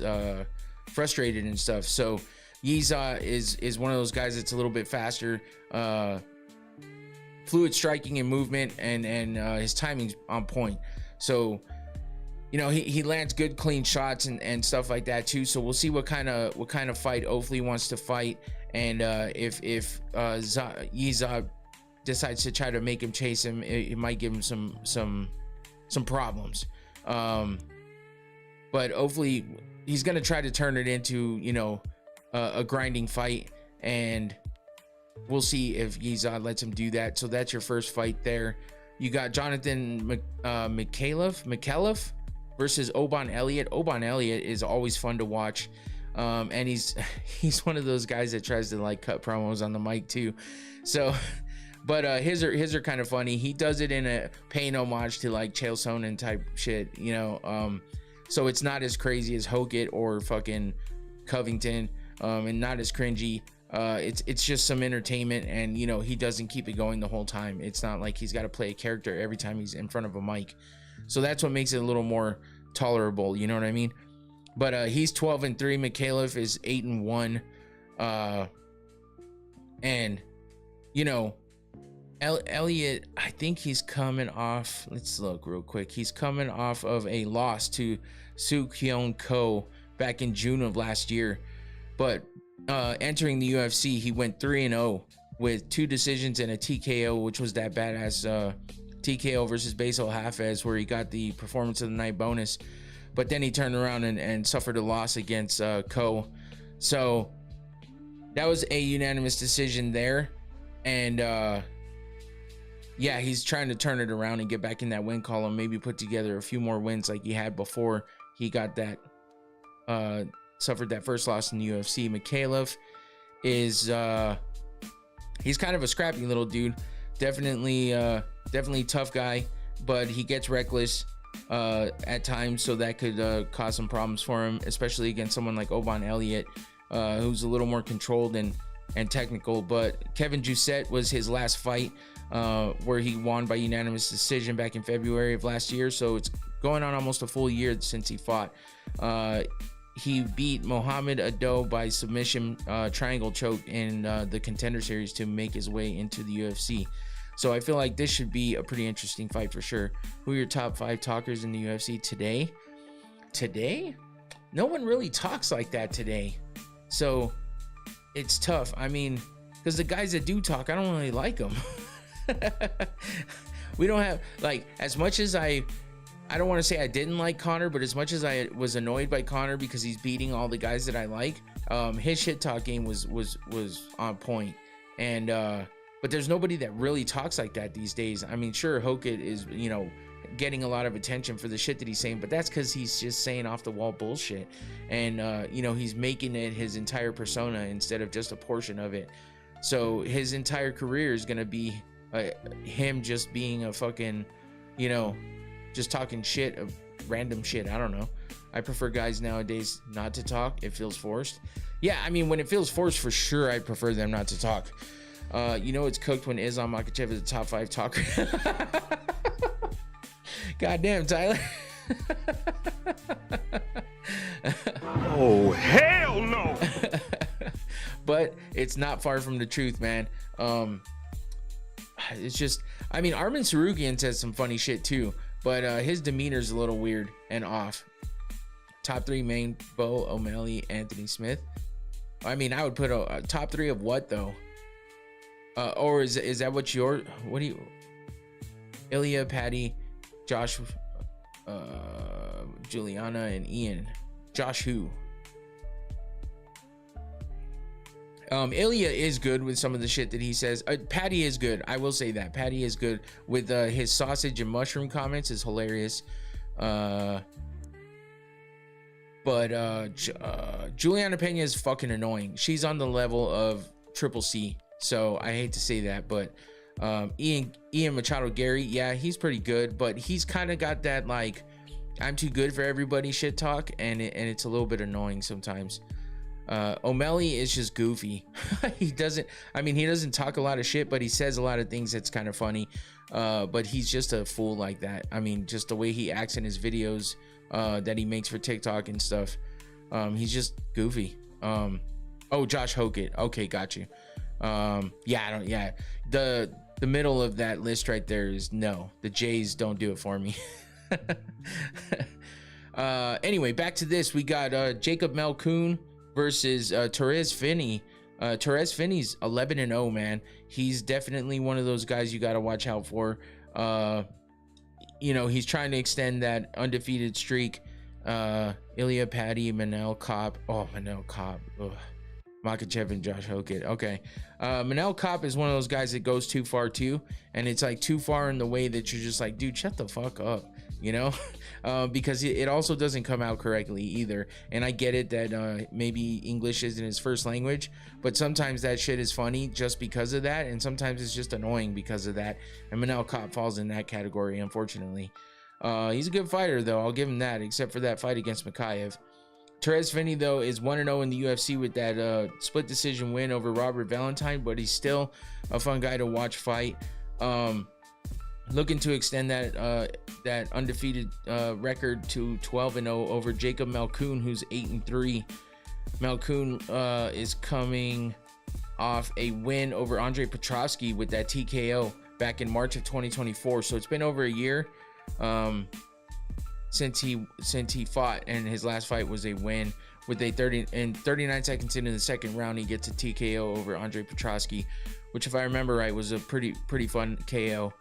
frustrated and stuff. So Yiza is one of those guys that's a little bit faster, fluid striking and movement, and his timing's on point. So you know, he lands good clean shots and stuff like that too. So we'll see what kind of fight Ofley wants to fight, and if Yiza decides to try to make him chase him, it might give him some problems. But Ofley, he's gonna try to turn it into, you know, a grinding fight, and we'll see if Yiza lets him do that. So that's your first fight there. You got Jonathan McAuliffe versus Oban Elliott. Oban Elliott is always fun to watch, and he's one of those guys that tries to like cut promos on the mic too. So But his are kind of funny. He does it in a paying homage to like Chael Sonnen type shit, you know. So it's not as crazy as Hogan or fucking Covington, and not as cringy. It's just some entertainment, and you know, he doesn't keep it going the whole time. It's not like he's got to play a character every time he's in front of a mic. So that's what makes it a little more tolerable, you know what I mean? But he's 12-3. Mikhailov is 8-1. And you know, Elliott, I think he's coming off, let's look real quick. He's coming off of a loss to Soo Kyung Ko back in June of last year. But entering the UFC, he went 3-0 with 2 decisions and a TKO, which was that badass TKO versus Basil Hafez, where he got the performance of the night bonus. But then he turned around and suffered a loss against Ko. So that was a unanimous decision there. And yeah, he's trying to turn it around and get back in that win column, maybe put together a few more wins like he had before he got that suffered that first loss in the UFC. Mikhailov is he's kind of a scrappy little dude, definitely tough guy, but he gets reckless at times, so that could cause some problems for him, especially against someone like Oban Elliott, who's a little more controlled and technical. But Kevin Jousset was his last fight, where he won by unanimous decision back in February of last year, so it's going on almost a full year since he fought. He beat Mohamed Ado by submission triangle choke in the Contender Series to make his way into the UFC. So I feel like this should be a pretty interesting fight for sure. Who are your top 5 talkers in the UFC today? Today? No one really talks like that today. So it's tough. I mean, because the guys that do talk, I don't really like them. We don't have, like, as much as I don't want to say I didn't like Conor, but as much as I was annoyed by Conor because he's beating all the guys that I like, his shit talk game was on point. And but there's nobody that really talks like that these days. I mean, sure, Hogan is, you know, getting a lot of attention for the shit that he's saying, but that's because he's just saying off the wall bullshit. And you know, he's making it his entire persona instead of just a portion of it. So his entire career is gonna be him just being a fucking, you know, just talking shit of random shit. I don't know. I prefer guys nowadays not to talk. It feels forced. Yeah, I mean, when it feels forced, for sure, I prefer them not to talk. You know, it's cooked when Islam Makhachev is a top 5 talker. Goddamn, Tyler. Oh, hell no. But it's not far from the truth, man. It's just, I mean, Arman Sarukian says some funny shit too, but his demeanor's a little weird and off. Top 3 main: Bo, O'Malley, Anthony Smith. I mean, I would put a top 3 of what though? Or is that what do you? Ilya, Patty, Josh, Juliana, and Ian. Josh who? Ilya is good with some of the shit that he says. Patty is good. I will say that. Patty is good with his sausage and mushroom comments is hilarious. But Juliana Pena is fucking annoying. She's on the level of Triple C. So I hate to say that, but Ian Machado Gary, yeah, he's pretty good, but he's kind of got that like I'm too good for everybody shit talk, and it's a little bit annoying sometimes. O'Malley is just goofy. He doesn't talk a lot of shit, but he says a lot of things that's kind of funny. But he's just a fool like that. I mean, just the way he acts in his videos that he makes for TikTok and stuff. He's just goofy. Oh, Josh Hogan. Okay, got you. The middle of that list right there is no. The Jays don't do it for me. Anyway, back to this. We got Jacob Malkoon versus Torres Finney. Torres Finney's 11-0, man. He's definitely one of those guys you got to watch out for. You know, he's trying to extend that undefeated streak. Ilya, Patty, Manel Kopp. Oh, Manel Kopp. Ugh. Makhachev and Josh Hogan. Okay. Manel Kopp is one of those guys that goes too far too, and it's like too far in the way that you're just like, dude, shut the fuck up. you know, because it also doesn't come out correctly either. And I get it that maybe English isn't his first language, but sometimes that shit is funny just because of that, and sometimes it's just annoying because of that. And Manel Kape falls in that category, unfortunately. He's a good fighter, though. I'll give him that, except for that fight against Makayev. Therese Finney, though, is 1-0 in the UFC with that split decision win over Robert Valentine, but he's still a fun guy to watch fight. Looking to extend that undefeated record to 12-0 over Jacob Malkoun, who's 8-3. Malkoun is coming off a win over Andre Petroski with that TKO back in March of 2024. So it's been over a year since he fought, and his last fight was a win with a 39 seconds into the second round. He gets a TKO over Andre Petroski, which, if I remember right, was a pretty fun KO.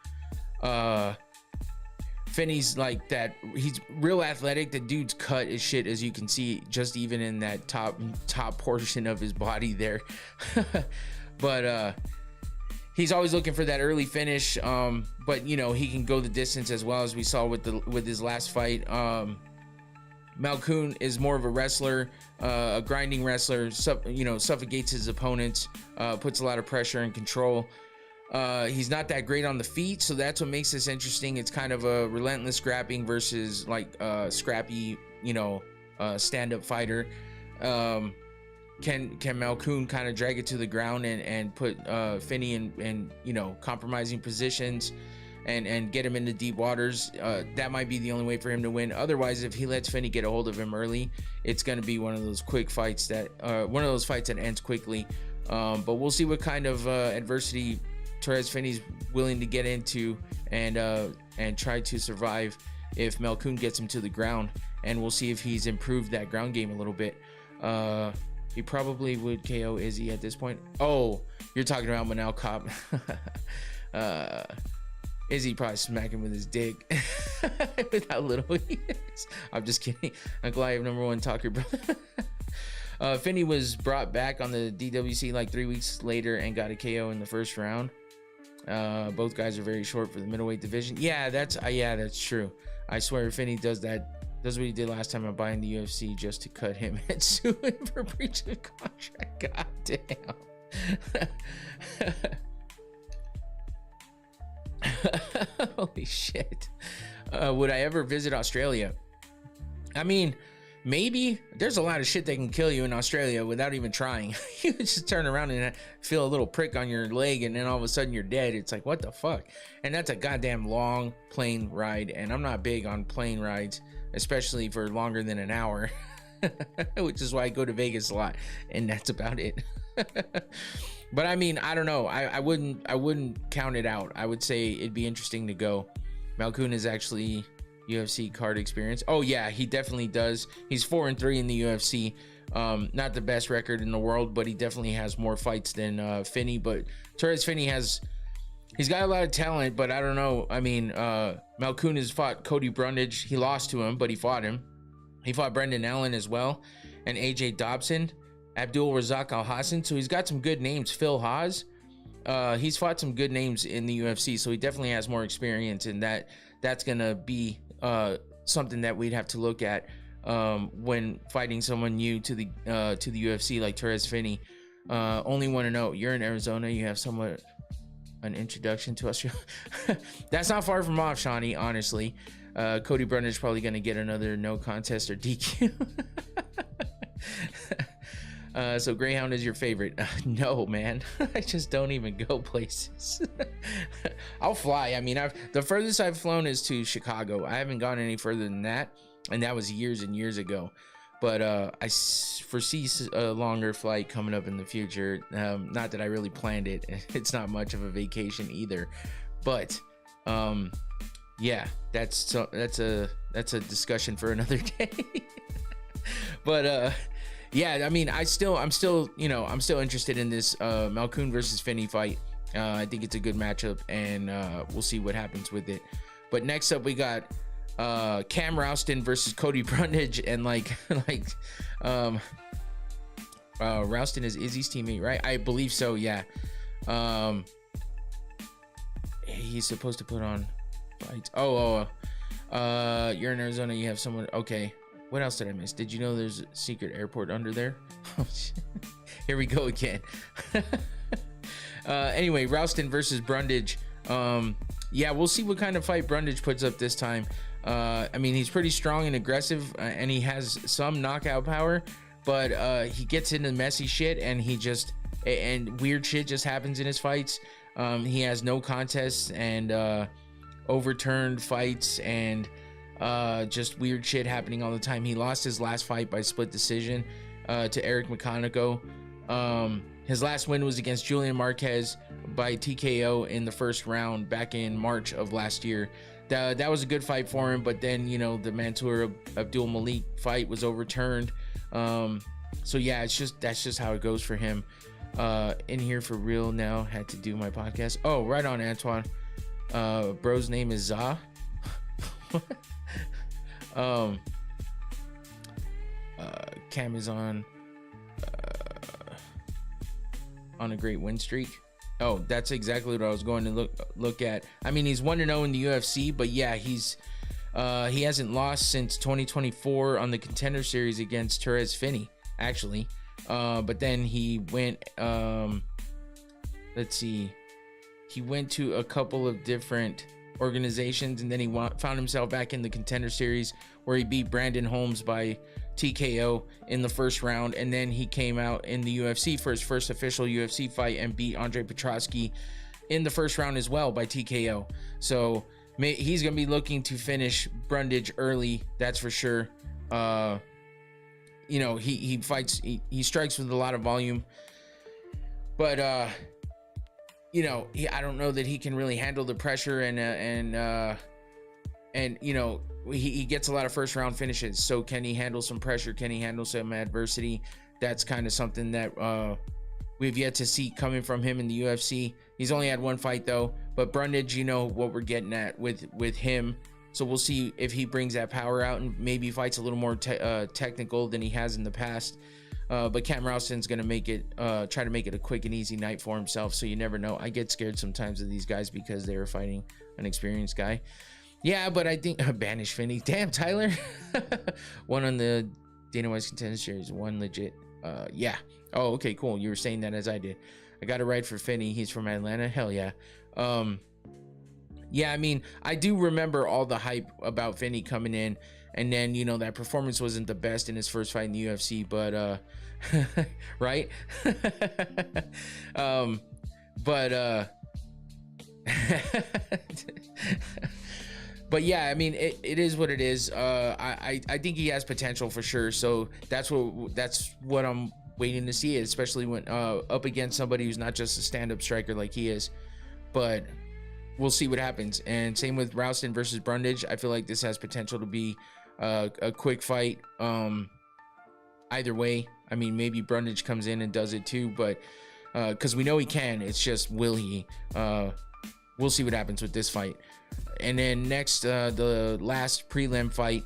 Finney's like that. He's real athletic. The dude's cut as shit, as you can see, just even in that top portion of his body there. But he's always looking for that early finish. But you know, he can go the distance as well, as we saw with his last fight. Malkoun is more of a wrestler, a grinding wrestler. Suffocates his opponents, puts a lot of pressure and control. He's not that great on the feet, so that's what makes this interesting. It's kind of a relentless scrapping versus like scrappy, stand-up fighter. Can Malkoun kind of drag it to the ground and put Finney in compromising positions and get him into deep waters? That might be the only way for him to win. Otherwise, if he lets Finney get a hold of him early, it's going to be one of those quick fights that ends quickly. But we'll see what kind of adversity Therese Finney's willing to get into and try to survive if Malkoun gets him to the ground, and we'll see if he's improved that ground game a little bit. He probably would KO Izzy at this point. Oh, you're talking about Manel Kape. Izzy probably smack him with his dick with how little he is. I'm just kidding. Uncle I have #1 talker, brother. Finney was brought back on the DWC like 3 weeks later and got a KO in the first round. Both guys are very short for the middleweight division. Yeah, that's true. I swear Finney does what he did last time I'm buying the UFC just to cut him and sue him for breach of contract. God damn. Holy shit. Would I ever visit Australia? I mean, maybe. There's a lot of shit that can kill you in Australia without even trying. You just turn around and feel a little prick on your leg, and then all of a sudden you're dead. It's like, what the fuck? And that's a goddamn long plane ride, and I'm not big on plane rides, especially for longer than an hour, which is why I go to Vegas a lot, and that's about it. But I mean, I don't know. I wouldn't count it out. I would say it'd be interesting to go. Malkoun is actually UFC card experience. Oh yeah, he definitely does. He's 4-3 in the UFC. Not the best record in the world, but he definitely has more fights than Finney. But Therese Finney he's got a lot of talent, but I don't know. I mean, Malkoun has fought Cody Brundage. He lost to him, but he fought him. He fought Brendan Allen as well, and AJ Dobson, Abdul Razak Al Hassan. So he's got some good names. Phil Haas. He's fought some good names in the UFC, so he definitely has more experience, and that's gonna be something that we'd have to look at when fighting someone new to the UFC like Therese Finney. Only want to know, you're in Arizona, you have somewhat an introduction to Australia. That's not far from off, Shawnee, honestly. Cody Brundage probably gonna get another no contest or DQ. So Greyhound is your favorite? No, man. I just don't even go places. I'll fly. I mean, the furthest I've flown is to Chicago. I haven't gone any further than that, and that was years and years ago. But I foresee a longer flight coming up in the future. Not that I really planned it. It's not much of a vacation either. But yeah, that's a discussion for another day. But yeah, I mean, I'm still interested in this Malkoun versus Finney fight. I think it's a good matchup, and we'll see what happens with it. But next up, we got Cam Rouston versus Cody Brundage, and Rouston is Izzy's teammate, right? I believe so. Yeah. He's supposed to put on fights. You're in Arizona. You have someone. Okay. What else did I miss? Did you know there's a secret airport under there? Here we go again. Anyway, Rouston versus Brundage. Yeah, we'll see what kind of fight Brundage puts up this time. I mean, he's pretty strong and aggressive, and he has some knockout power, but he gets into messy shit, and and weird shit just happens in his fights. He has no contests and overturned fights and just weird shit happening all the time. He lost his last fight by split decision to Eric McConaughey. His last win was against Julian Marquez by TKO in the first round back in March of last year. That was a good fight for him, but then, you know, the Mansour Abdul Malik fight was overturned. So yeah, that's just how it goes for him. In here for real now, had to do my podcast. Oh, right on, Antoine. Bro's name is Za. Cam is on a great win streak. Oh, that's exactly what I was going to look at. I mean, he's 1-0 in the UFC, but yeah, he hasn't lost since 2024 on the Contender Series against Therese Finney, actually. But then he went, let's see, he went to a couple of different organizations, and then he found himself back in the Contender Series where he beat Brandon Holmes by TKO in the first round, and then he came out in the UFC for his first official UFC fight and beat Andre Petroski in the first round as well by TKO. So he's gonna be looking to finish Brundage early, that's for sure. You know, he fights, he strikes with a lot of volume, but you know, I don't know that he can really handle the pressure, and you know, he gets a lot of first round finishes. So can he handle some pressure? Can he handle some adversity? That's kind of something that we've yet to see coming from him in the UFC. He's only had one fight though, but Brundage, you know what we're getting at with him. So we'll see if he brings that power out and maybe fights a little more technical than he has in the past. But Cam Rouston's gonna try to make it a quick and easy night for himself. So you never know. I get scared sometimes of these guys because they were fighting an experienced guy. Yeah, but I think banish Finney. Damn, Tyler. One on the Dana White's Contender Series, one legit. Yeah. Oh, okay, cool. You were saying that as I did. I got it right for Finney. He's from Atlanta. Hell yeah. Yeah, I mean, I do remember all the hype about Finney coming in, and then, you know, that performance wasn't the best in his first fight in the UFC, but right? But yeah, I mean, it is what it is. I think he has potential for sure. So that's what I'm waiting to see, especially when up against somebody who's not just a stand-up striker like he is. But we'll see what happens. And same with Rouston versus Brundage. I feel like this has potential to be a quick fight. Either way, I mean, maybe Brundage comes in and does it too, but because we know he can. It's just, will he? We'll see what happens with this fight. And then next, the last prelim fight,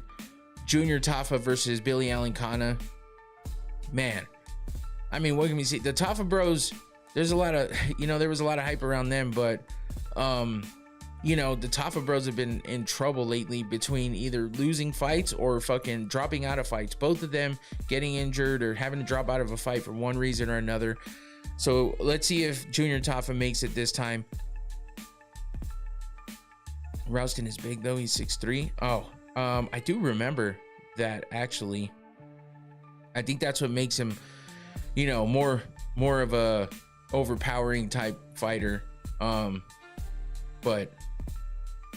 Junior Tafa versus Billy Allen Kana. Man, I mean, what can we see? The Tafa bros, there's a lot of, you know, there was a lot of hype around them, but you know, the Tafa bros have been in trouble lately between either losing fights or fucking dropping out of fights. Both of them getting injured or having to drop out of a fight for one reason or another. So let's see if Junior Tafa makes it this time. Rouston is big though. He's 6'3". Oh, I do remember that, actually. I think that's what makes him, you know, more of a overpowering type fighter. But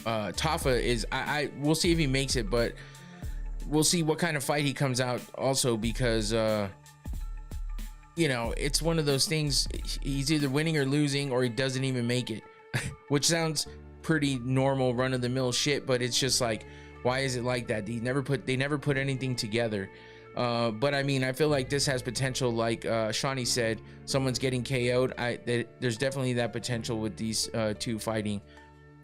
Tafa is, we'll see if he makes it, but we'll see what kind of fight he comes out also, because you know, it's one of those things. He's either winning or losing, or he doesn't even make it, which sounds pretty normal run-of-the-mill shit, but it's just like, why is it like that? They never put anything together. But I mean, I feel like this has potential. Like Shawnee said, someone's getting KO'd. There's definitely that potential with these two fighting.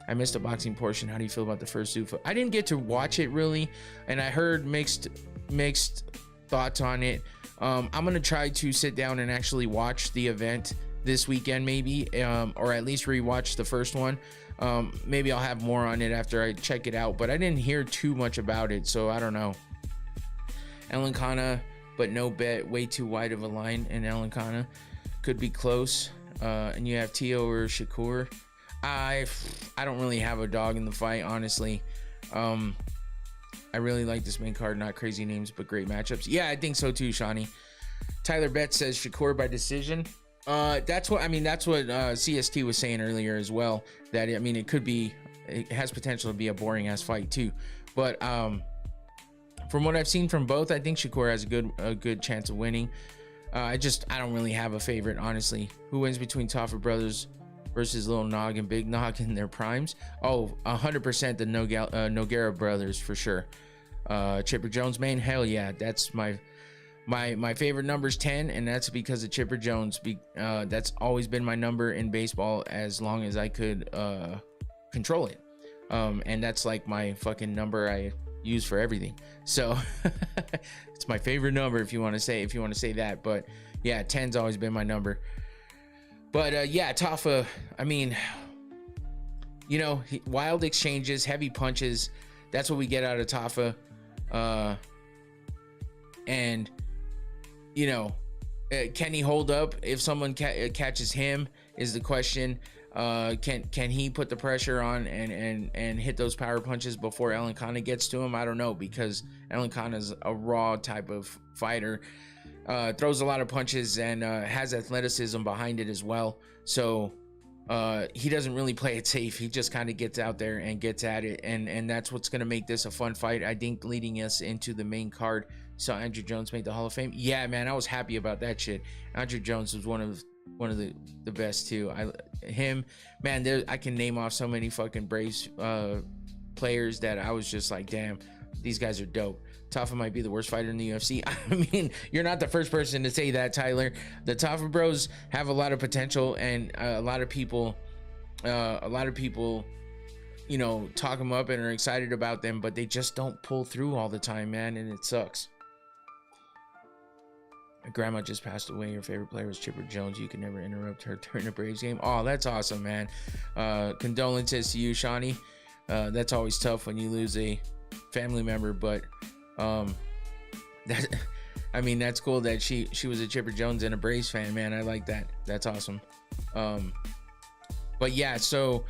I missed the boxing portion. How do you feel about the first Zuffa? I didn't get to watch it really, and I heard mixed thoughts on it. I'm gonna try to sit down and actually watch the event this weekend, maybe, or at least rewatch the first one. Maybe I'll have more on it after I check it out, but I didn't hear too much about it, so I don't know. Elancana, but no bet, way too wide of a line in Elancana. Could be close. And you have Tio or Shakur. I don't really have a dog in the fight, honestly. I really like this main card. Not crazy names, but great matchups. Yeah, I think so too, Shawnee. Tyler Betts says Shakur by decision. That's what CST was saying earlier as well. That it has potential to be a boring ass fight too. But from what I've seen from both, I think Shakur has a good chance of winning. I don't really have a favorite, honestly. Who wins between Taffa brothers versus Lil Nog and Big Nog in their primes? 100% the Nogueira brothers for sure. Chipper Jones main, hell yeah, that's my favorite number is 10, and that's because of Chipper Jones. That's always been my number in baseball as long as I could control it. And that's like my fucking number I use for everything. So it's my favorite number if you want to say that. But yeah, 10's always been my number. But yeah, Taffa, wild exchanges, heavy punches. That's what we get out of Taffa. And can he hold up if someone catches him is the question. Can he put the pressure on and hit those power punches before Elancana gets to him? I don't know, because Elancana's a raw type of fighter. Throws a lot of punches and has athleticism behind it as well. So he doesn't really play it safe. He just kind of gets out there and gets at it, and that's what's going to make this a fun fight, I think, leading us into the main card. So Andrew Jones made the Hall of Fame. Yeah, man, I was happy about that shit. Andrew Jones was one of the best too. I can name off so many fucking Braves players that I was just like, damn, these guys are dope. Taffa might be the worst fighter in the UFC. I mean, you're not the first person to say that, Tyler. The Taffa bros have a lot of potential, and a lot of people, talk them up and are excited about them, but they just don't pull through all the time, man, and it sucks. My grandma just passed away. Her favorite player was Chipper Jones. You can never interrupt her during a Braves game. Oh, that's awesome, man. Condolences to you, Shawnee. That's always tough when you lose a family member, but that's cool that she was a Chipper Jones and a Braves fan, man. I like that. That's awesome. But yeah, so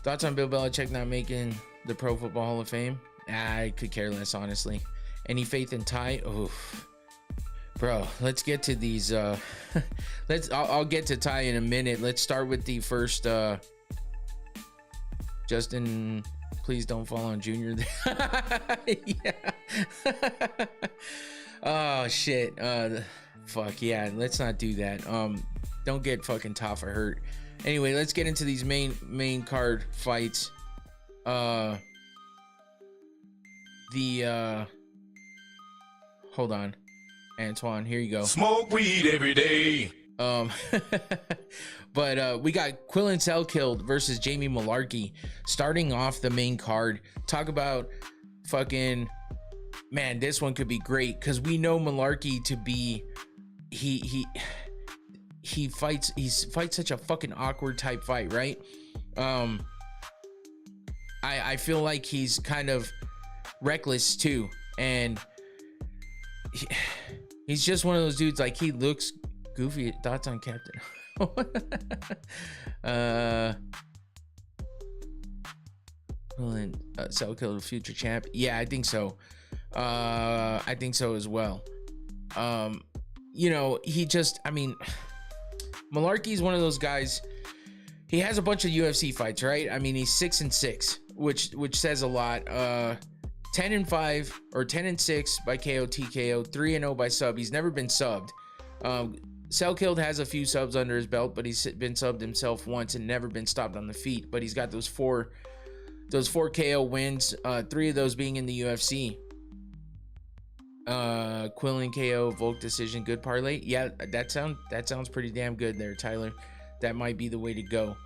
thoughts on Bill Belichick not making the Pro Football Hall of Fame? I could care less, honestly. Any faith in Ty? Oof. Bro, let's get to these. I'll get to Ty in a minute. Let's start with the first. Justin, please don't fall on Junior. Yeah. Oh shit. Fuck yeah. Let's not do that. Don't get fucking Taffa hurt. Anyway, let's get into these main card fights. Hold on. Antoine, here you go. Smoke weed every day. But we got Quillen Selkilk versus Jamie Mullarkey starting off the main card. Talk about fucking, man, this one could be great because we know Mullarkey to be he fights such a fucking awkward type fight, right? I feel like he's kind of reckless too, and he's just one of those dudes, like, he looks goofy. Thoughts on Captain? Selkilk, future champ. Yeah, I think so. I think so as well. Mullarkey's one of those guys. He has a bunch of UFC fights, right? I mean, he's 6-6, which says a lot. 10-5 or 10-6 by KO, TKO, 3-0 by sub. He's never been subbed. Selkilk has a few subs under his belt, but he's been subbed himself once and never been stopped on the feet. But he's got those four KO wins, 3 of those being in the UFC. Quillen KO, Volk decision, good parlay. Yeah, that sounds pretty damn good there, Tyler. That might be the way to go.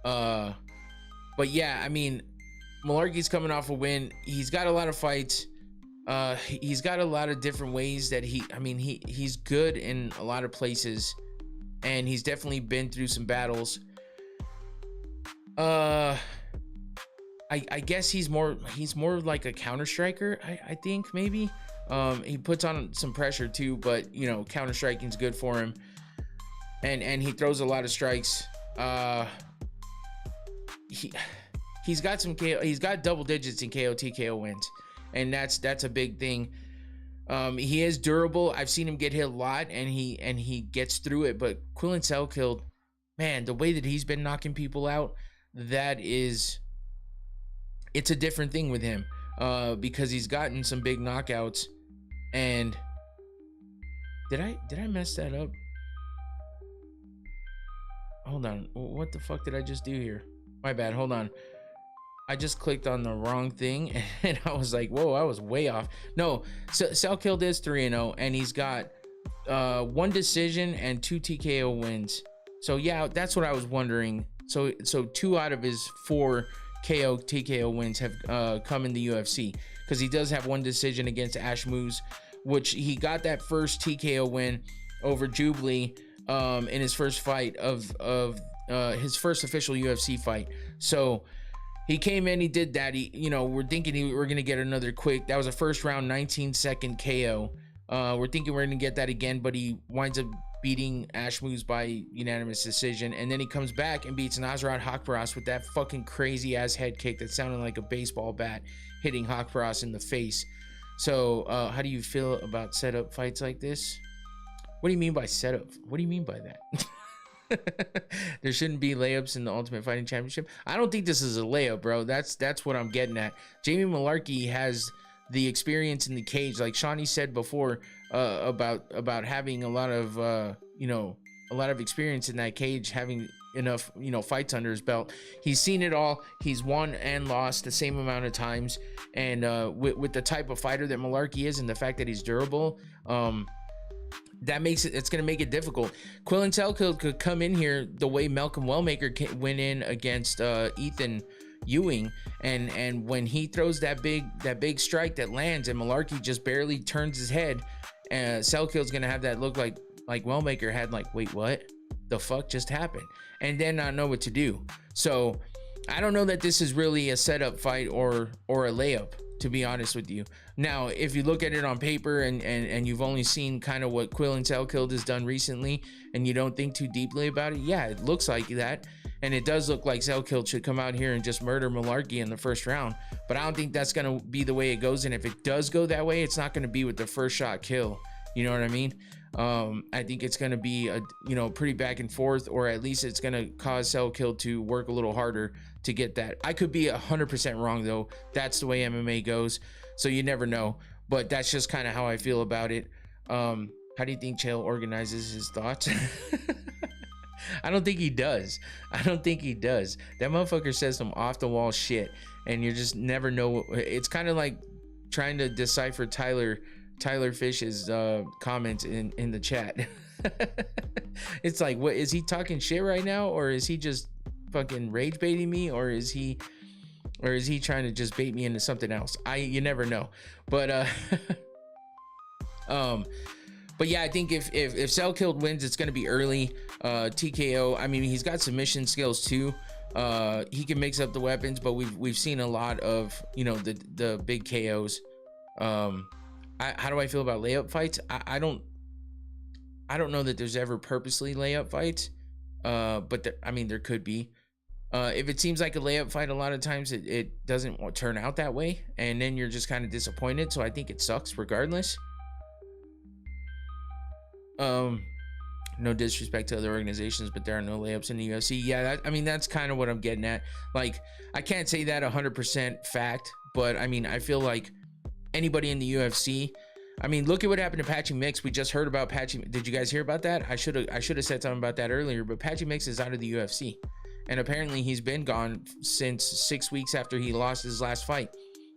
But yeah, I mean, Mullarkey's coming off a win. He's got a lot of fights. He's got a lot of different ways that he's good in a lot of places, and he's definitely been through some battles. I guess he's more like a counter striker. I think maybe. He puts on some pressure too, but you know, counter striking is good for him, and he throws a lot of strikes. He's got some KO. He's got double digits in KO TKO wins, and that's a big thing. He is durable. I've seen him get hit a lot, and he gets through it. But Quillen Selkill, man, the way that he's been knocking people out, it's a different thing with him. Because he's gotten some big knockouts. And did I mess that up? Hold on. What the fuck did I just do here? My bad. Hold on. I just clicked on the wrong thing and I was like, whoa, I was way off. No, Selkill is 3-0 and he's got 1 decision and 2 TKO wins. So yeah, that's what I was wondering. So 2 out of his 4 KO TKO wins have come in the UFC, because he does have 1 decision against Ash Moose, which he got that first TKO win over Jubilee in his first fight of his first official UFC fight. So he came in, he did that. We're thinking we're gonna get another quick. That was a first round 19-second KO. We're thinking we're gonna get that again, but he winds up beating Ash Moose by unanimous decision, and then he comes back and beats Nasrat Haqparast with that fucking crazy ass head kick that sounded like a baseball bat hitting Haqparast in the face. So how do you feel about setup fights like this? What do you mean by setup? What do you mean by that? There shouldn't be layups in the Ultimate Fighting Championship. I don't think this is a layup, bro. That's what I'm getting at. Jamie Malarkey has the experience in the cage, like Shawnee said before, about having a lot of experience in that cage, having enough fights under his belt. He's seen it all. He's won and lost the same amount of times, and with the type of fighter that Malarkey is and the fact that he's durable, that makes it's going to make it difficult. Quillen Selkill could come in here the way Malcolm Wellmaker went in against Ethan Ewing, and when he throws that big strike that lands and Malarkey just barely turns his head, Selkill's gonna have that look like Wellmaker had, like, wait, what the fuck just happened, and then not know what to do. So I don't know that this is really a setup fight or a layup, to be honest with you. Now, if you look at it on paper and you've only seen kind of what Quillen Selkill has done recently, and you don't think too deeply about it, yeah, it looks like that. And it does look like Selkill should come out here and just murder Malarkey in the first round. But I don't think that's going to be the way it goes. And if it does go that way, it's not going to be with the first shot kill. You know what I mean? I think it's going to be a pretty back and forth, or at least it's going to cause Selkill to work a little harder to get that. I could be 100% wrong, though. That's the way MMA goes. So you never know. But that's just kind of how I feel about it. How do you think Chael organizes his thoughts? I don't think he does. That motherfucker says some off the wall shit, and you just never know. It's kind of like trying to decipher Tyler Fish's comments in the chat. It's like, what is he talking shit right now, or is he just fucking rage baiting me, or is he trying to just bait me into something else? You never know. But but yeah, I think if Selkill wins, it's going to be early TKO. I mean, he's got submission skills too. He can mix up the weapons, but we've seen a lot of the big KOs. How do I feel about layup fights? I don't know that there's ever purposely layup fights, but there could be. If it seems like a layup fight, a lot of times it doesn't turn out that way, and then you're just kind of disappointed. So I think it sucks regardless. No disrespect to other organizations, but there are no layups in the UFC. Yeah, that's kind of what I'm getting at. Like, I can't say that 100% fact, but I feel like anybody in the UFC, look at what happened to Patchy Mix. We just heard about Patchy. Did you guys hear about that? I should have said something about that earlier, but Patchy Mix is out of the UFC, and apparently he's been gone since 6 weeks after he lost his last fight.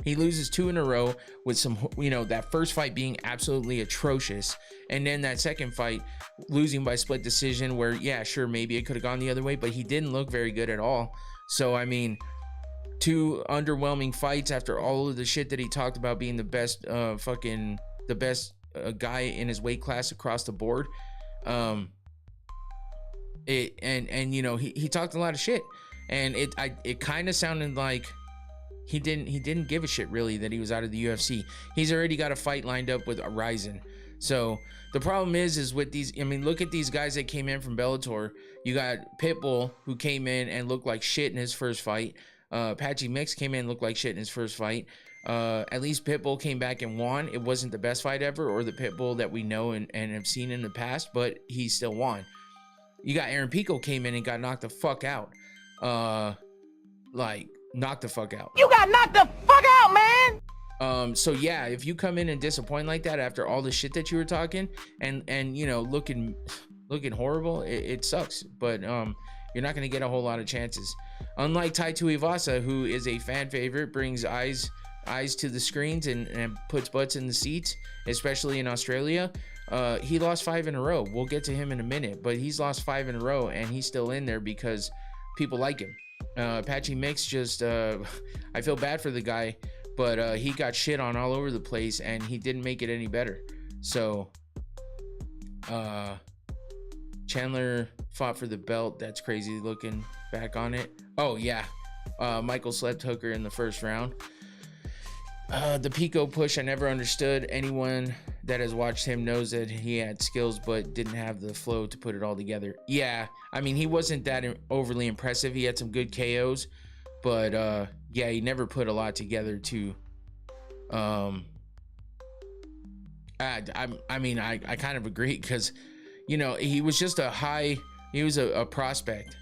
He loses 2 in a row with some, that first fight being absolutely atrocious. And then that second fight, losing by split decision where, yeah, sure, maybe it could have gone the other way, but he didn't look very good at all. So, 2 underwhelming fights after all of the shit that he talked about being the best guy in his weight class across the board. He talked a lot of shit. And it kind of sounded like he didn't give a shit really that he was out of the UFC. He's already got a fight lined up with Ryzen. So the problem is with these, I mean, look at these guys that came in from Bellator. You got Pitbull, who came in and looked like shit in his first fight. Patchy Mix came in and looked like shit in his first fight. At least Pitbull came back and won. It wasn't the best fight ever, or the Pitbull that we know and have seen in the past, but he still won. You got Aaron Pico came in and got knocked the fuck out. Like, knocked the fuck out. You got knocked the fuck out, man! So yeah, if you come in and disappoint like that after all the shit that you were talking and you know, looking horrible, it sucks. But you're not going to get a whole lot of chances. Unlike Tai Tuivasa, who is a fan favorite, brings eyes to the screens and puts butts in the seats, especially in Australia. He lost 5 in a row. We'll get to him in a minute, but he's lost 5 in a row and he's still in there because people like him. Patchy Mix just, I feel bad for the guy, but he got shit on all over the place and he didn't make it any better. So Chandler fought for the belt. That's crazy looking back on it. Oh yeah, Michael slept hooker in the first round. The Pico push, I never understood. Anyone that has watched him knows that he had skills but didn't have the flow to put it all together. Yeah, I mean, he wasn't that overly impressive. He had some good KOs, but yeah, he never put a lot together to I mean, I kind of agree, because you know, he was just he was a prospect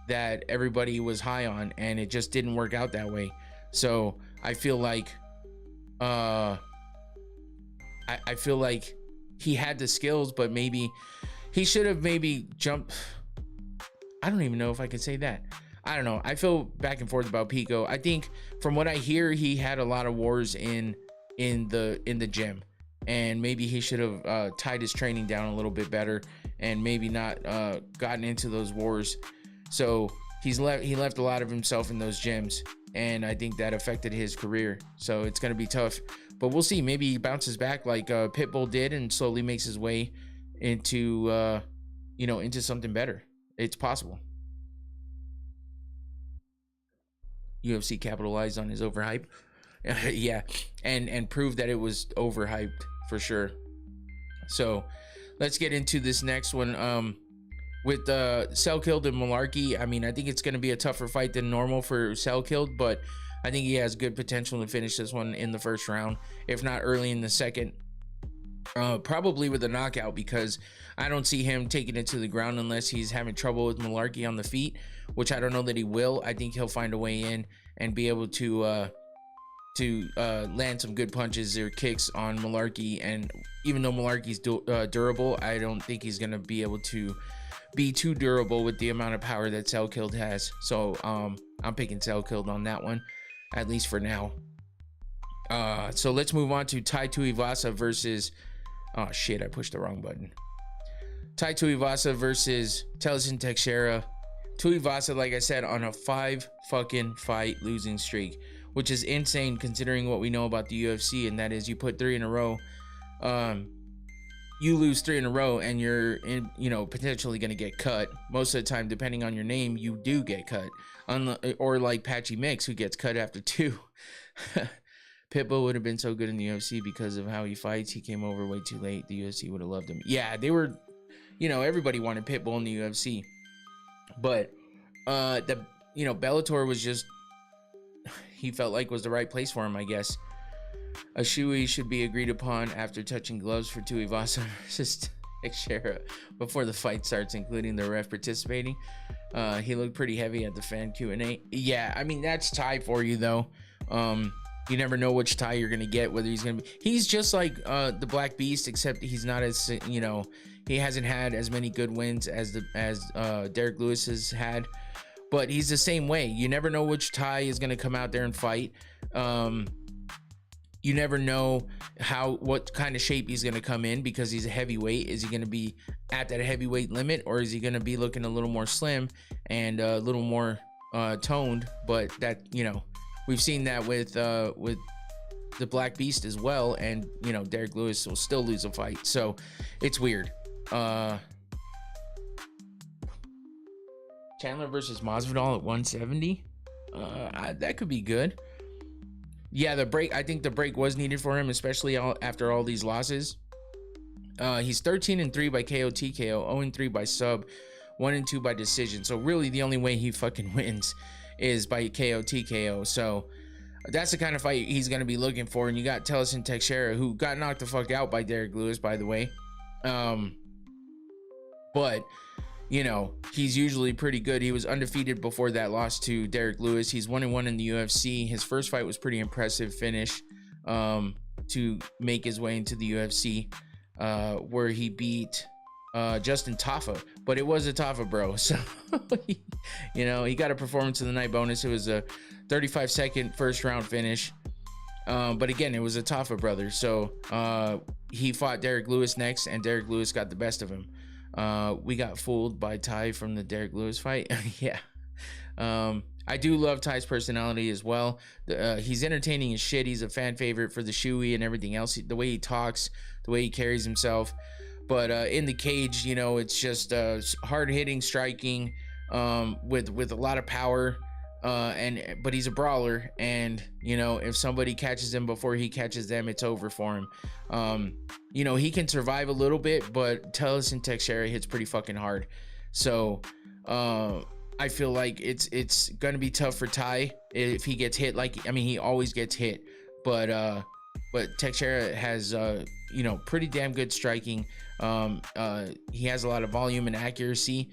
that everybody was high on, and it just didn't work out that way. So I feel like I feel like he had the skills, but maybe he should have maybe jumped. I don't even know if I could say that. I don't know. I feel back and forth about Pico. I think from what I hear, he had a lot of wars in the gym, and maybe he should have tied his training down a little bit better, and maybe not gotten into those wars. So he left a lot of himself in those gyms, and I think that affected his career. So it's going to be tough, but we'll see. Maybe he bounces back like Pitbull did and slowly makes his way into you know, into something better. It's possible. UFC capitalized on his overhype. Yeah, and proved that it was overhyped for sure. So let's get into this next one. With Selkilled and Malarkey, I mean, I think it's going to be a tougher fight than normal for Selkilled, but I think he has good potential to finish this one in the first round, if not early in the second. Probably with a knockout, because I don't see him taking it to the ground unless he's having trouble with Malarkey on the feet, which I don't know that he will. I think he'll find a way in and be able to land some good punches or kicks on Malarkey. And even though Malarkey's durable, I don't think he's going to be able to be too durable with the amount of power that Selkilled has. So I'm picking Selkilled on that one, at least for now. So let's move on to Tai Tuivasa versus, oh shit, I pushed the wrong button. Tai Tuivasa versus Telson Teixeira. Tuivasa, like I said, on a 5 fucking fight losing streak, which is insane considering what we know about the UFC, and that is you put 3 in a row. You lose 3 in a row and you're in, you know, potentially going to get cut. Most of the time, depending on your name, you do get cut. Or like Patchy Mix, who gets cut after 2. Pitbull would have been so good in the UFC because of how he fights. He came over way too late. The UFC would have loved him. Yeah, they were, you know, everybody wanted Pitbull in the UFC. But you know, Bellator was just, he felt like was the right place for him, I guess. A shoey should be agreed upon after touching gloves for Tuivasa versus Teixeira before the fight starts, including the ref participating. He looked pretty heavy at the fan Q&A. Yeah, I mean, that's Tai for you, though. You never know which Tai you're going to get, whether he's going to be... He's just like the Black Beast, except he's not as, you know, he hasn't had as many good wins as Derek Lewis has had. But he's the same way. You never know which Tai is going to come out there and fight. You never know what kind of shape he's going to come in, because he's a heavyweight. Is he going to be at that heavyweight limit, or is he going to be looking a little more slim and a little more toned? But that, you know, we've seen that with the Black Beast as well, and you know, Derek Lewis will still lose a fight, so it's weird. Chandler versus Masvidal at 170. That could be good. yeah, the break, I think the break was needed for him, especially after all these losses. He's 13-3 by KO TKO, 0-3 by sub, 1-2 by decision. So really the only way he fucking wins is by KO TKO. So that's the kind of fight he's going to be looking for. And you got Tellison Teixeira, who got knocked the fuck out by Derek Lewis, by the way. But you know, he's usually pretty good. He was undefeated before that loss to Derek Lewis. He's 1-1 in the UFC. His first fight was pretty impressive finish to make his way into the UFC, where he beat Justin Tafa. But it was a Tafa, bro. So, you know, he got a performance of the night bonus. It was a 35-second first round finish. But again, it was a Tafa brother. So he fought Derek Lewis next, and Derek Lewis got the best of him. We got fooled by Ty from the Derek Lewis fight. Yeah. I do love Ty's personality as well. He's entertaining as shit. He's a fan favorite for the shoey and everything else. The way he talks, the way he carries himself. But in the cage, you know, it's just hard hitting, striking, with a lot of power. But he's a brawler, and you know, if somebody catches him before he catches them, it's over for him. You know, he can survive a little bit, but Tellison Teixeira hits pretty fucking hard. So I feel like it's gonna be tough for Ty if he gets hit. Like, I mean, he always gets hit, but Teixeira has you know, pretty damn good striking. He has a lot of volume and accuracy.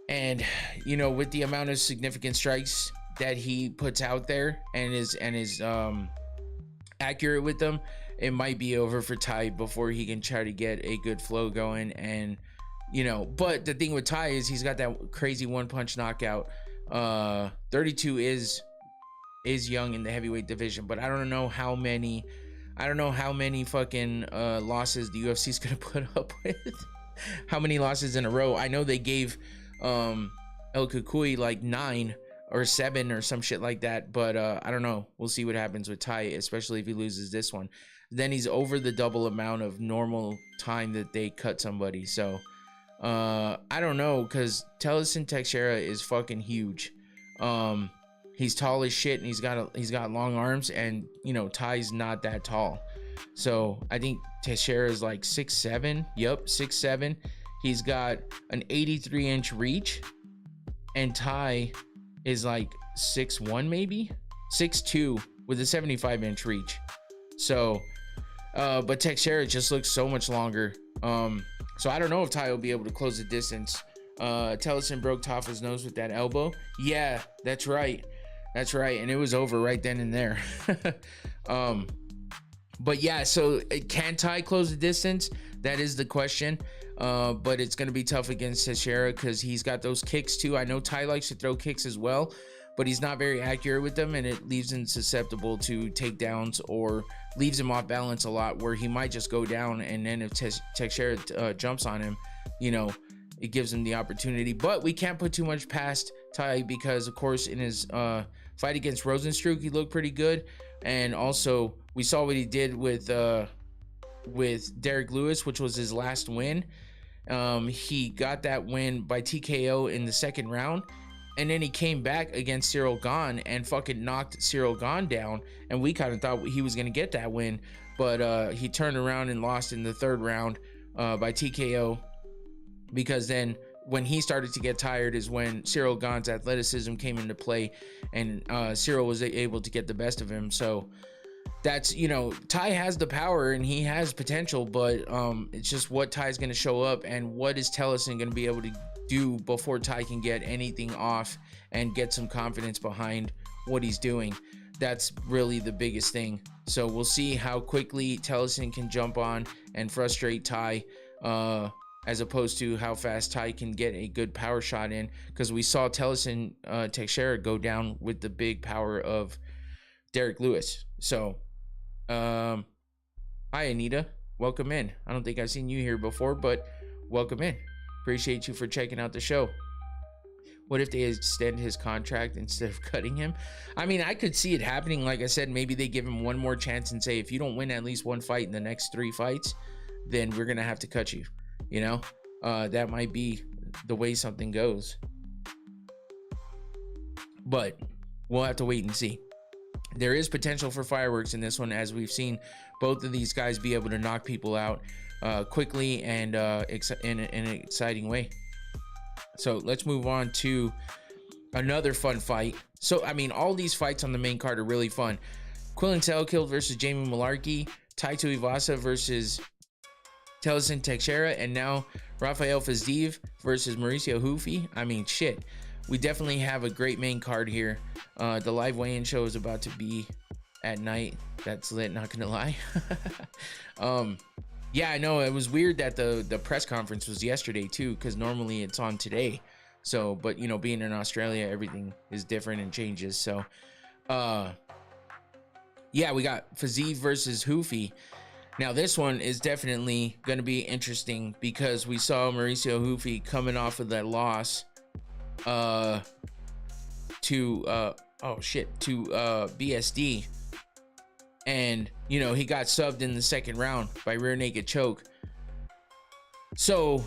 And you know, with the amount of significant strikes that he puts out there and is accurate with them, it might be over for Ty before he can try to get a good flow going. And you know, but the thing with Ty is he's got that crazy one punch knockout. 32 is young in the heavyweight division, but I don't know how many fucking losses the UFC is gonna put up with. How many losses in a row? I know they gave El Kukui like 9 or 7 or some shit like that, but I don't know. We'll see what happens with Ty, especially if he loses this one. Then he's over the double amount of normal time that they cut somebody. So I don't know, because Tellison Teixeira is fucking huge. He's tall as shit, and he's got long arms, and you know, Ty's not that tall. So I think Teixeira is like 6'7". Yep, 6'7". He's got an 83-inch reach, and Ty is like 6'1", maybe 6'2", with a 75-inch reach. So but Teixeira just looks so much longer. So I don't know if Ty will be able to close the distance. Tellison broke Tafa's nose with that elbow. Yeah, that's right, and it was over right then and there. But yeah, so can Ty close the distance? That is the question. But it's going to be tough against Teixeira because he's got those kicks too. I know Ty likes to throw kicks as well, but he's not very accurate with them, and it leaves him susceptible to takedowns, or leaves him off balance a lot, where he might just go down, and then if Teixeira jumps on him, you know, it gives him the opportunity. But we can't put too much past Ty, because of course in his fight against Rosenstruck, he looked pretty good, and also we saw what he did with Derek Lewis, which was his last win. He got that win by TKO in the second round, and then he came back against Cyril Gane and fucking knocked Cyril Gane down, and we kind of thought he was gonna get that win, but he turned around and lost in the third round by TKO, because then when he started to get tired is when Cyril Gane's athleticism came into play, and Cyril was able to get the best of him. So that's, you know, Ty has the power and he has potential, but it's just what Ty's going to show up, and what is Tellison going to be able to do before Ty can get anything off and get some confidence behind what he's doing. That's really the biggest thing. So we'll see how quickly Tellison can jump on and frustrate Ty, as opposed to how fast Ty can get a good power shot in, because we saw Tellison Teixeira go down with the big power of Derek Lewis. So hi Anita, welcome in. I don't think I've seen you here before, but welcome in. Appreciate you for checking out the show. What if they extend his contract instead of cutting him? I mean, I could see it happening. Like I said, maybe they give him one more chance and say, if you don't win at least one fight in the next 3 fights, then we're gonna have to cut you. You know, that might be the way something goes, but we'll have to wait and see. there is potential for fireworks in this one, as we've seen both of these guys be able to knock people out quickly and in an exciting way. So let's move on to another fun fight. So, I mean, all these fights on the main card are really fun. Quillen Selkill versus Jamie Malarkey, Taito Iwasa versus Telson Teixeira, and now Rafael Fiziev versus Mauricio Hufi. I mean, shit. We definitely have a great main card here. The live weigh-in show is about to be at night. That's lit, not gonna lie. Yeah, I know it was weird that the press conference was yesterday too, because normally it's on today. So, but you know, being in Australia, everything is different and changes. So, yeah, we got Fiziev versus Hufi. Now, this one is definitely going to be interesting because we saw Mauricio Hufi coming off of that loss to BSD, and you know, he got subbed in the second round by rear naked choke. So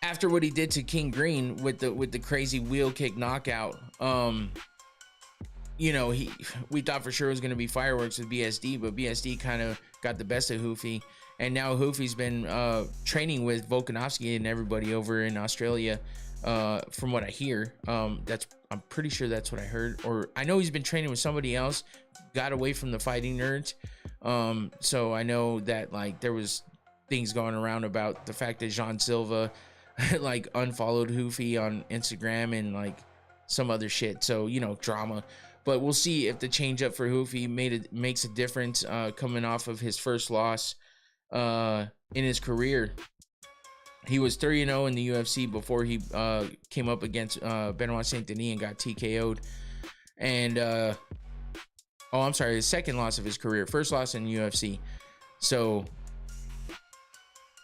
after what he did to King Green with the crazy wheel kick knockout, you know, we thought for sure it was going to be fireworks with BSD, but BSD kind of got the best of Hufi, and now Hufi's been training with Volkanovski and everybody over in Australia. From what I hear, I'm pretty sure that's what I heard, or I know he's been training with somebody else, got away from the fighting nerds. So I know that like there was things going around about the fact that Jean Silva like unfollowed Hufi on Instagram and like some other shit. So, you know, drama. But we'll see if the change up for Hufi makes a difference coming off of his first loss in his career. He was 3-0 in the UFC before he came up against Benoit Saint-Denis and got TKO'd. And, oh, I'm sorry, his second loss of his career. First loss in UFC. So,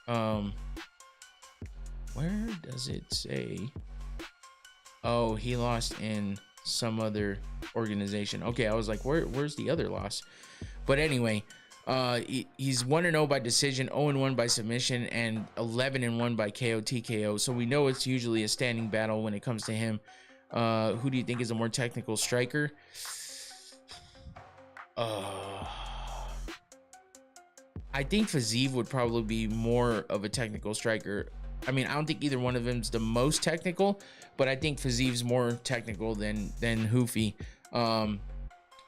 where does it say? Oh, he lost in some other organization. Okay, I was like, where's the other loss? But anyway, he's 1-0 by decision, 0-1 by submission, and 11-1 by KO TKO. So we know it's usually a standing battle when it comes to him. Who do you think is a more technical striker? I think Fiziev would probably be more of a technical striker. I mean, I don't think either one of them's the most technical, but I think Fiziev's more technical than Hufi. I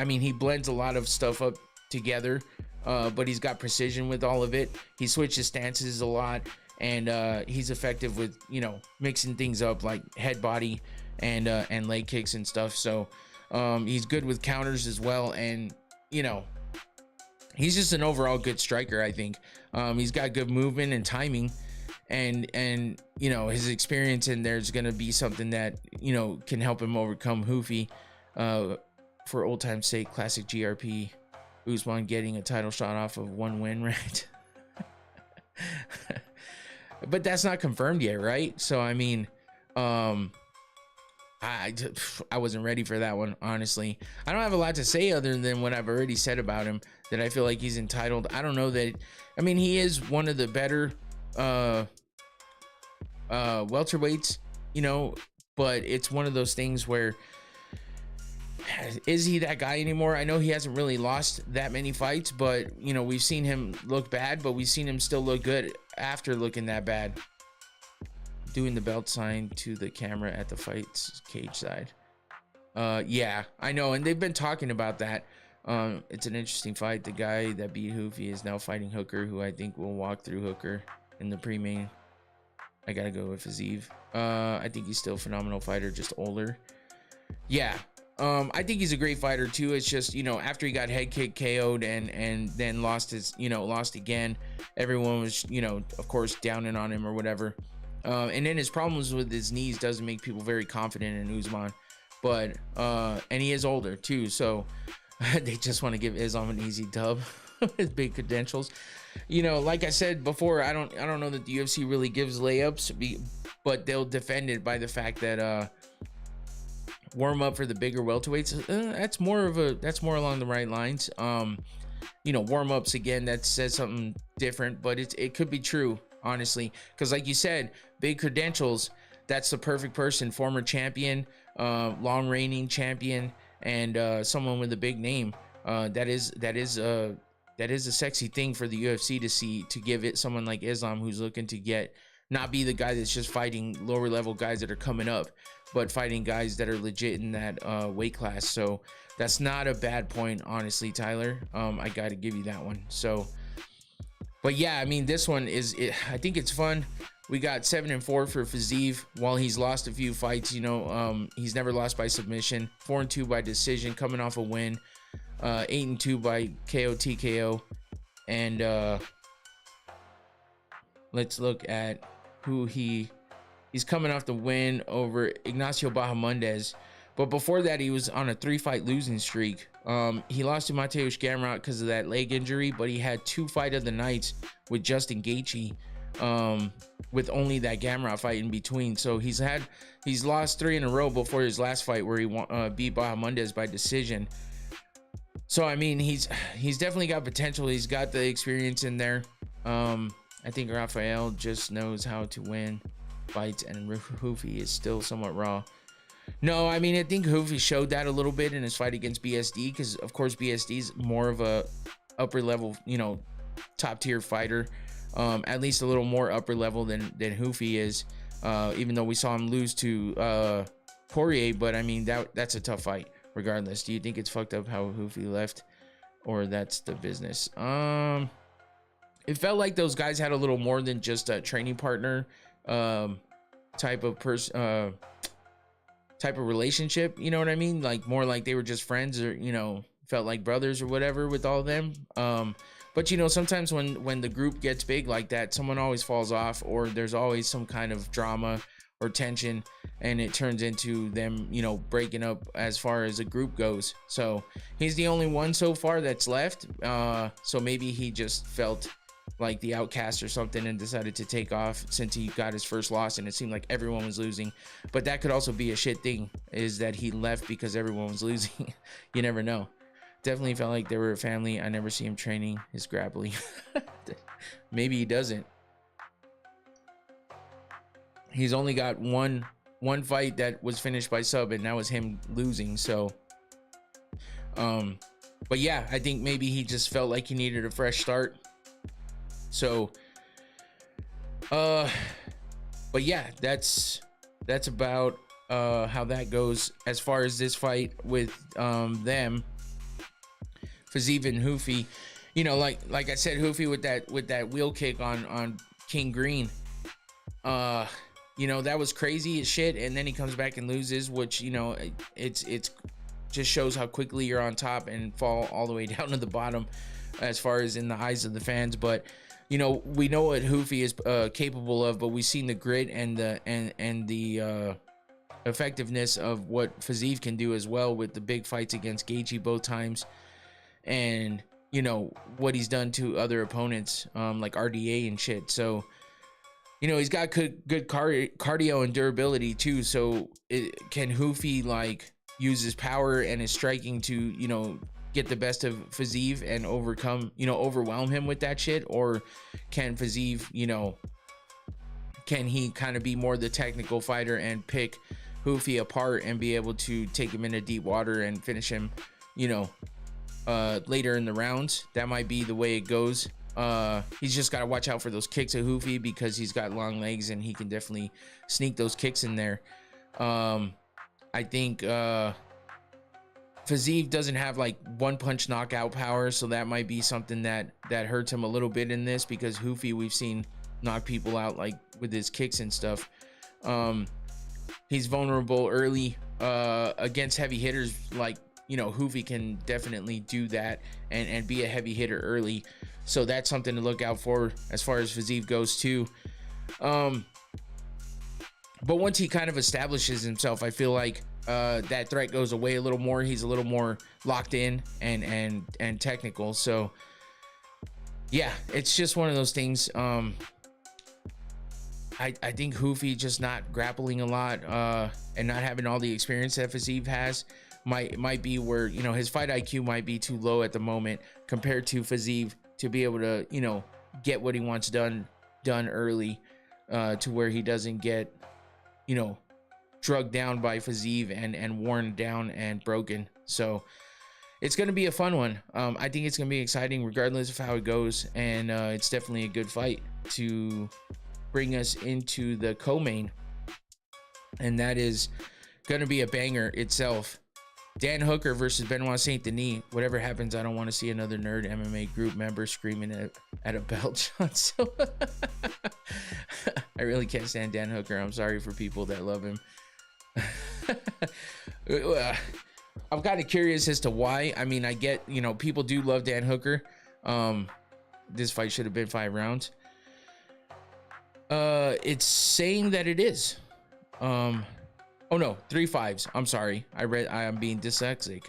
mean, he blends a lot of stuff up together, but he's got precision with all of it. He switches stances a lot, and he's effective with, you know, mixing things up like head body and leg kicks and stuff. So he's good with counters as well, and you know, he's just an overall good striker. I think he's got good movement and timing, and you know, his experience in there is going to be something that, you know, can help him overcome Hufi. For old time's sake, classic GRP, Usman getting a title shot off of one win, right? But that's not confirmed yet, right? So I mean, I wasn't ready for that one, honestly. I don't have a lot to say other than what I've already said about him, that I feel like he's entitled. I don't know that, I mean, he is one of the better welterweights, you know, but it's one of those things where, is he that guy anymore? I know he hasn't really lost that many fights, but you know, we've seen him look bad, but we've seen him still look good after looking that bad. Doing the belt sign to the camera at the fight's cage side. Yeah, I know, and they've been talking about that. It's an interesting fight. The guy that beat Hufi is now fighting Hooker, who I think will walk through Hooker in the pre-main. I gotta go with Fiziev. I think he's still a phenomenal fighter, just older. Yeah. I think he's a great fighter too. It's just, you know, after he got head kick KO'd and then lost again, everyone was, you know, of course, downing on him or whatever. And then his problems with his knees doesn't make people very confident in Usman. But and he is older too, so they just want to give Islam an easy dub with big credentials. You know, like I said before, I don't know that the UFC really gives layups, but they'll defend it by the fact that warm up for the bigger welterweights. That's more along the right lines. You know, warm ups again, that says something different, but it could be true, honestly, because like you said, big credentials. That's the perfect person. Former champion, long reigning champion, and someone with a big name. That is a sexy thing for the UFC to see, to give it someone like Islam, who's looking to not be the guy that's just fighting lower level guys that are coming up, but fighting guys that are legit in that weight class. So that's not a bad point, honestly, Tyler. I got to give you that one. So, but yeah, I mean, this one I think it's fun. We got 7-4 for Fiziev. While he's lost a few fights, he's never lost by submission. 4-2 by decision, coming off a win. 8-2 by KO TKO. And let's look at who he's coming off the win over Ignacio Bahamondes. But before that, he was on a 3-fight losing streak. He lost to Mateusz Gamrot because of that leg injury, but he had 2 fight of the nights with Justin Gaethje, with only that Gamrot fight in between. So he's lost 3 in a row before his last fight, where he beat Bahamondes by decision. So I mean, he's definitely got potential. He's got the experience in there. I think Rafael just knows how to win fights, and Hoofy is still somewhat raw. No, I mean, I think Hoofy showed that a little bit in his fight against BSD, because of course BSD is more of a upper level, top tier fighter, at least a little more upper level than Hoofy is, even though we saw him lose to Poirier. But I mean, that's a tough fight regardless. Do you think it's fucked up how Hoofy left, or that's the business? It felt like those guys had a little more than just a training partner type of person, type of relationship, you know what I mean? Like more like they were just friends, or felt like brothers or whatever with all of them. But sometimes when the group gets big like that, someone always falls off, or there's always some kind of drama or tension, and it turns into them breaking up as far as a group goes. So he's the only one so far that's left, so maybe he just felt like the outcast or something and decided to take off since he got his first loss and it seemed like everyone was losing. But that could also be a shit thing, is that he left because everyone was losing. You never know. Definitely felt like they were a family. I never see him training his grappling. Maybe he doesn't. He's only got one fight that was finished by sub, and that was him losing. So but yeah, I think maybe he just felt like he needed a fresh start. So but yeah, that's about how that goes as far as this fight with them, Fiziev and Hoofy. Like I said, Hoofy with that wheel kick on King Green, that was crazy as shit. And then he comes back and loses, which it's just shows how quickly you're on top and fall all the way down to the bottom as far as in the eyes of the fans. But we know what Hoofy is capable of, but we've seen the grit and the effectiveness of what Fiziev can do as well, with the big fights against Gaethje both times, and what he's done to other opponents, like RDA and shit. So he's got good cardio and durability too. So can Hoofy use his power and his striking to get the best of Fiziev and overwhelm him with that shit? Or can Fiziev, can he kind of be more the technical fighter and pick Hoofy apart and be able to take him into deep water and finish him, later in the rounds? That might be the way it goes. He's just got to watch out for those kicks of Hoofy, because he's got long legs and he can definitely sneak those kicks in there. I think Fiziev doesn't have one punch knockout power, so that might be something that hurts him a little bit in this, because Hoofy, we've seen knock people out with his kicks and stuff. He's vulnerable early against heavy hitters. Hoofy can definitely do that and be a heavy hitter early, so that's something to look out for as far as Fiziev goes too. But once he kind of establishes himself, I feel like that threat goes away a little more. He's a little more locked in and technical. So yeah, it's just one of those things. I think Hoofy just not grappling a lot and not having all the experience that Fiziev has might be where his fight IQ might be too low at the moment compared to Fiziev to be able to get what he wants done early, to where he doesn't get drugged down by Fiziev and worn down and broken. So it's going to be a fun one. I think it's going to be exciting regardless of how it goes. And it's definitely a good fight to bring us into the co-main. And that is going to be a banger itself. Dan Hooker versus Benoit Saint Denis. Whatever happens, I don't want to see another nerd MMA group member screaming at a belt shot. So I really can't stand Dan Hooker. I'm sorry for people that love him. I'm kind of curious as to why. I mean, I get, you know, people do love Dan Hooker. This fight should have been 5 rounds. It's saying that it is. Oh no, 3 5s. I'm sorry. I am being dyslexic.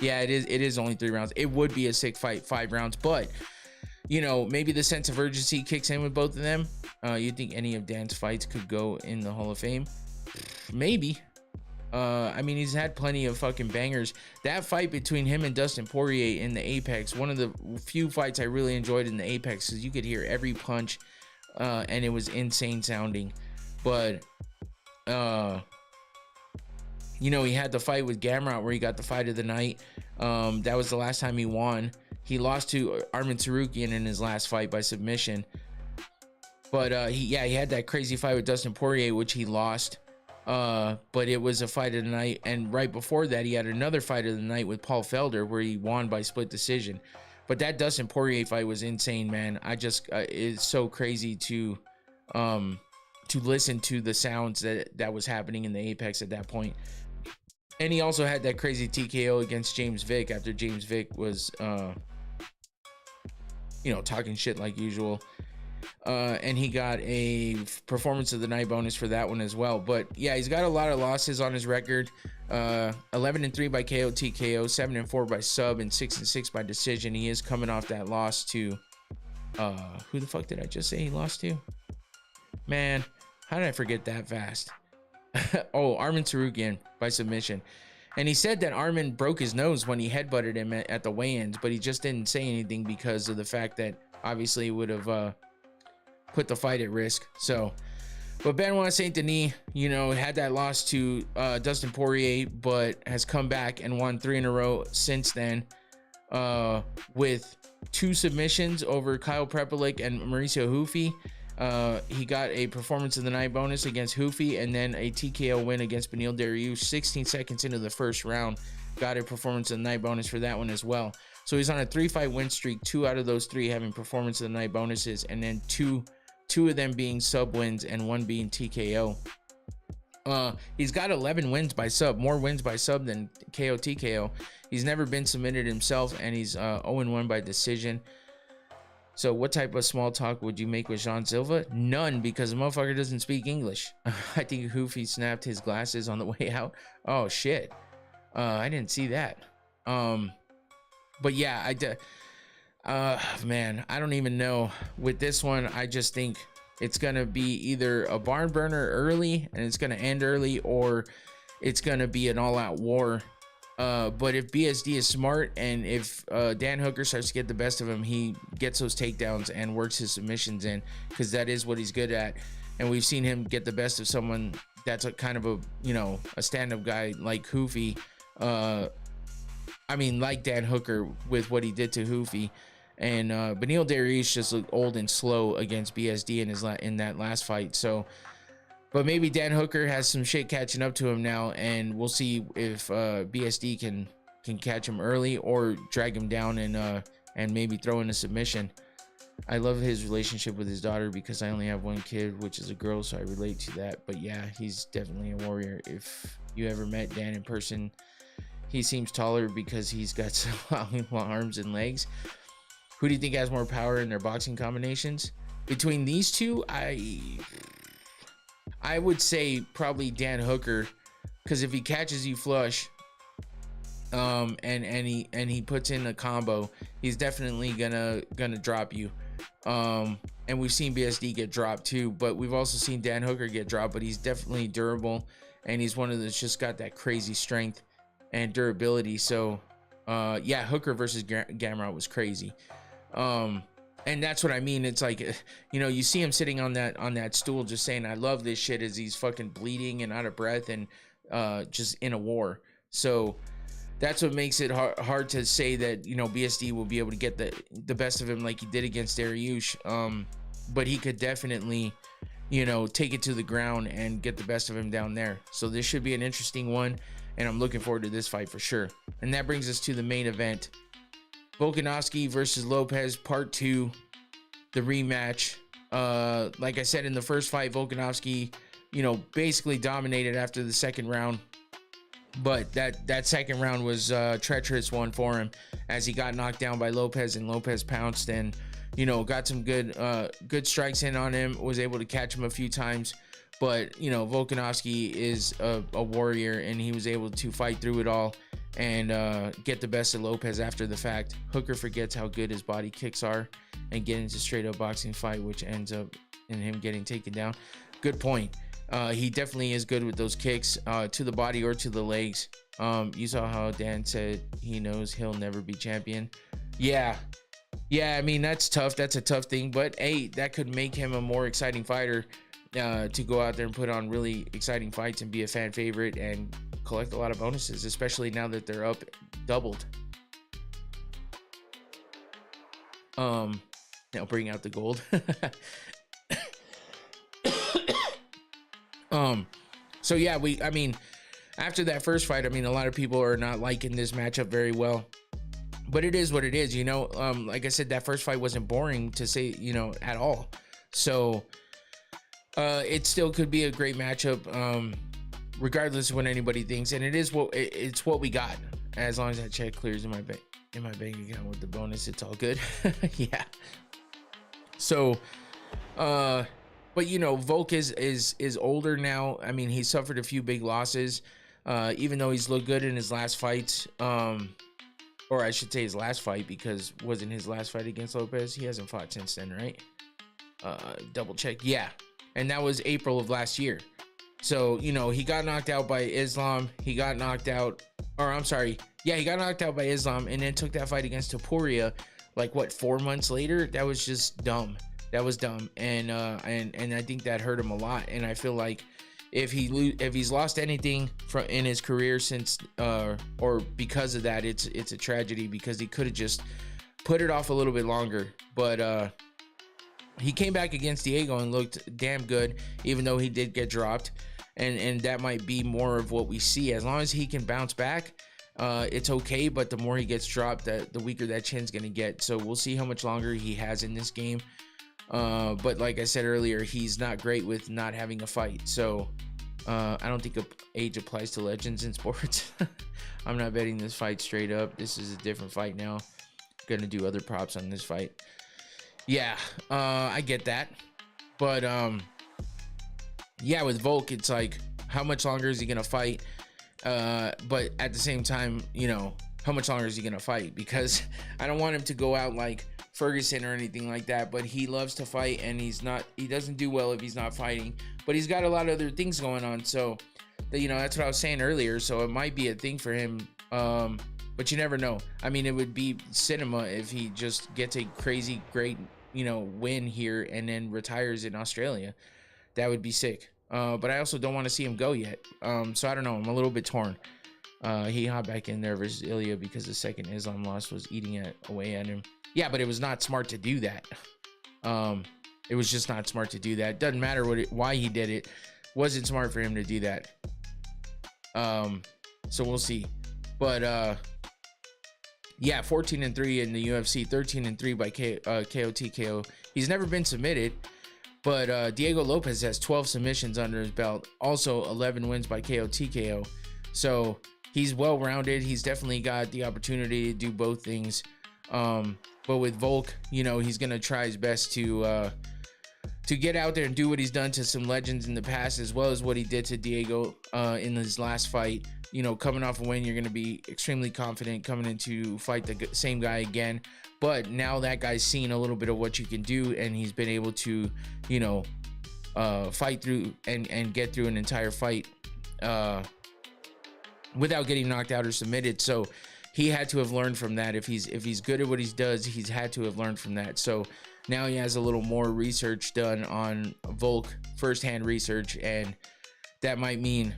Yeah, it is only 3 rounds. It would be a sick fight, 5 rounds, but you know, maybe the sense of urgency kicks in with both of them. You think any of Dan's fights could go in the Hall of Fame? Maybe. I mean, he's had plenty of fucking bangers. That fight between him and Dustin Poirier in the Apex, one of the few fights I really enjoyed in the Apex, because you could hear every punch, and it was insane sounding. But you know, he had the fight with Gamrot where he got the fight of the night. That was the last time he won. He lost to Arman Tsarukyan in his last fight by submission. But he had that crazy fight with Dustin Poirier, which he lost. But it was a fight of the night. And right before that, he had another fight of the night with Paul Felder where he won by split decision. But that Dustin Poirier fight was insane, man. I just it's so crazy to listen to the sounds that was happening in the Apex at that point. And he also had that crazy TKO against James Vick after James Vick was you know, talking shit like usual. And he got a performance of the night bonus for that one as well. But yeah, he's got a lot of losses on his record. 11-3 by KO TKO, 7-4 by sub, and 6-6 by decision. He is coming off that loss to who the fuck did I just say he lost to? Man, how did I forget that fast? Oh, Arman Tsarukyan by submission. And he said that Arman broke his nose when he headbutted him at the weigh-ins, but he just didn't say anything because of the fact that obviously it would have put the fight at risk. So, but Benoit Saint Denis, you know, had that loss to Dustin Poirier, but has come back and won 3 in a row since then, with 2 submissions over Kyle Prepelic and Mauricio Hufi. He got a performance of the night bonus against Hufi, and then a TKO win against Beneil Dariush 16 seconds into the first round. Got a performance of the night bonus for that one as well. So he's on a 3-fight win streak, 2 out of those 3 having performance of the night bonuses, and then two of them being sub wins and 1 being TKO. He's got 11 wins by sub, more wins by sub than KO TKO. He's never been submitted himself, and he's 0-1 by decision. So what type of small talk would you make with Jean Silva? None, because the motherfucker doesn't speak English. I think Hufi snapped his glasses on the way out. Oh shit. I didn't see that. But yeah, man, I don't even know. With this one, I just think it's gonna be either a barn burner early and it's gonna end early, or it's gonna be an all-out war. But if BSD is smart, and if Dan Hooker starts to get the best of him, he gets those takedowns and works his submissions in, because that is what he's good at. And we've seen him get the best of someone that's a kind of a, you know, a stand-up guy like Hufi. I mean, like Dan Hooker with what he did to Hufi. And Beneil Dariush just looked old and slow against BSD in that last fight. So, but maybe Dan Hooker has some shit catching up to him now, and we'll see if BSD can catch him early or drag him down and maybe throw in a submission. I love his relationship with his daughter because I only have 1 kid, which is a girl, so I relate to that. But yeah, he's definitely a warrior. If you ever met Dan in person, he seems taller because he's got some long arms and legs. Who do you think has more power in their boxing combinations? Between these two, I would say probably Dan Hooker, because if he catches you flush, and he puts in a combo, he's definitely gonna drop you. And we've seen BSD get dropped too, but we've also seen Dan Hooker get dropped. But he's definitely durable, and he's one of that's just got that crazy strength and durability. So yeah, Hooker versus Gamrot was crazy. And that's what I mean. It's like, you know, you see him sitting on that stool just saying, I love this shit, as he's fucking bleeding and out of breath and just in a war. So that's what makes it hard to say that, you know, BSD will be able to get the best of him like he did against Dariush. But he could definitely, you know, take it to the ground and get the best of him down there. So this should be an interesting one, and I'm looking forward to this fight for sure. And that brings us to the main event. Volkanovski versus Lopez, part 2, the rematch. Like I said in the first fight, Volkanovski, you know, basically dominated after the second round. But that second round was a treacherous one for him, as he got knocked down by Lopez, and Lopez pounced and, you know, got some good strikes in on him, was able to catch him a few times. But, you know, Volkanovski is a warrior, and he was able to fight through it all and get the best of Lopez after the fact. Hooker forgets how good his body kicks are and get into straight up boxing fight, which ends up in him getting taken down. Good point. He definitely is good with those kicks to the body or to the legs. You saw how Dan said he knows he'll never be champion. Yeah, I mean, that's tough. That's a tough thing, but hey, that could make him a more exciting fighter to go out there and put on really exciting fights and be a fan favorite and collect a lot of bonuses, especially now that they're up doubled. Now bring out the gold. So yeah, I mean, after that first fight, I mean, a lot of people are not liking this matchup very well, but it is what it is, you know. Like I said, that first fight wasn't boring to say, you know, at all. So it still could be a great matchup, regardless of what anybody thinks, and it's what we got. As long as that check clears in my bank account with the bonus, it's all good. Yeah. So but you know, Volk is older now. I mean, he suffered a few big losses, even though he's looked good in his last fight, or I should say his last fight, because wasn't his last fight against Lopez? He hasn't fought since then, right? Double check. Yeah, and that was April of last year. So, you know, he got knocked out by Islam. He got knocked out, or I'm sorry, yeah, he got knocked out by Islam, and then took that fight against Topuria, like what, 4 months later? That was just dumb. That was dumb, and I think that hurt him a lot. And I feel like if he's lost anything in his career since or because of that, it's a tragedy, because he could have just put it off a little bit longer. But he came back against Diego and looked damn good, even though he did get dropped, and that might be more of what we see. As long as he can bounce back, it's okay. But the more he gets dropped, the weaker that chin's gonna get. So we'll see how much longer he has in this game. But like I said earlier, he's not great with not having a fight. So I don't think age applies to legends in sports. I'm not betting this fight straight up. This is a different fight now. Gonna do other props on this fight. Yeah, I get that. But yeah, with Volk, it's like, how much longer is he gonna fight? But at the same time, you know, how much longer is he gonna fight? Because I don't want him to go out like Ferguson or anything like that, but he loves to fight, and he doesn't do well if he's not fighting, but he's got a lot of other things going on. So you know, that's what I was saying earlier. So it might be a thing for him, but you never know. I mean, it would be cinema if he just gets a crazy great, you know, win here and then retires in Australia. That would be sick. But I also don't want to see him go yet. So I don't know, I'm a little bit torn. He hopped back in there versus Ilya because the second Islam loss was eating away at him. Yeah, but it was not smart to do that. It was just not smart to do that. Doesn't matter why he did it. Wasn't smart for him to do that. So we'll see. But yeah, 14-3 in the UFC, 13-3 by KO. He's never been submitted, but Diego Lopez has 12 submissions under his belt. Also 11 wins by KO. So he's well-rounded. He's definitely got the opportunity to do both things. But with Volk, you know, he's gonna try his best to get out there and do what he's done to some legends in the past, as well as what he did to Diego in his last fight. You know, coming off a win, you're gonna be extremely confident coming into fight the same guy again. But now that guy's seen a little bit of what you can do, and he's been able to, you know, fight through and get through an entire fight without getting knocked out or submitted. So he had to have learned from that. If he's good at what he does, he's had to have learned from that. So now he has a little more research done on Volk, firsthand research, and that might mean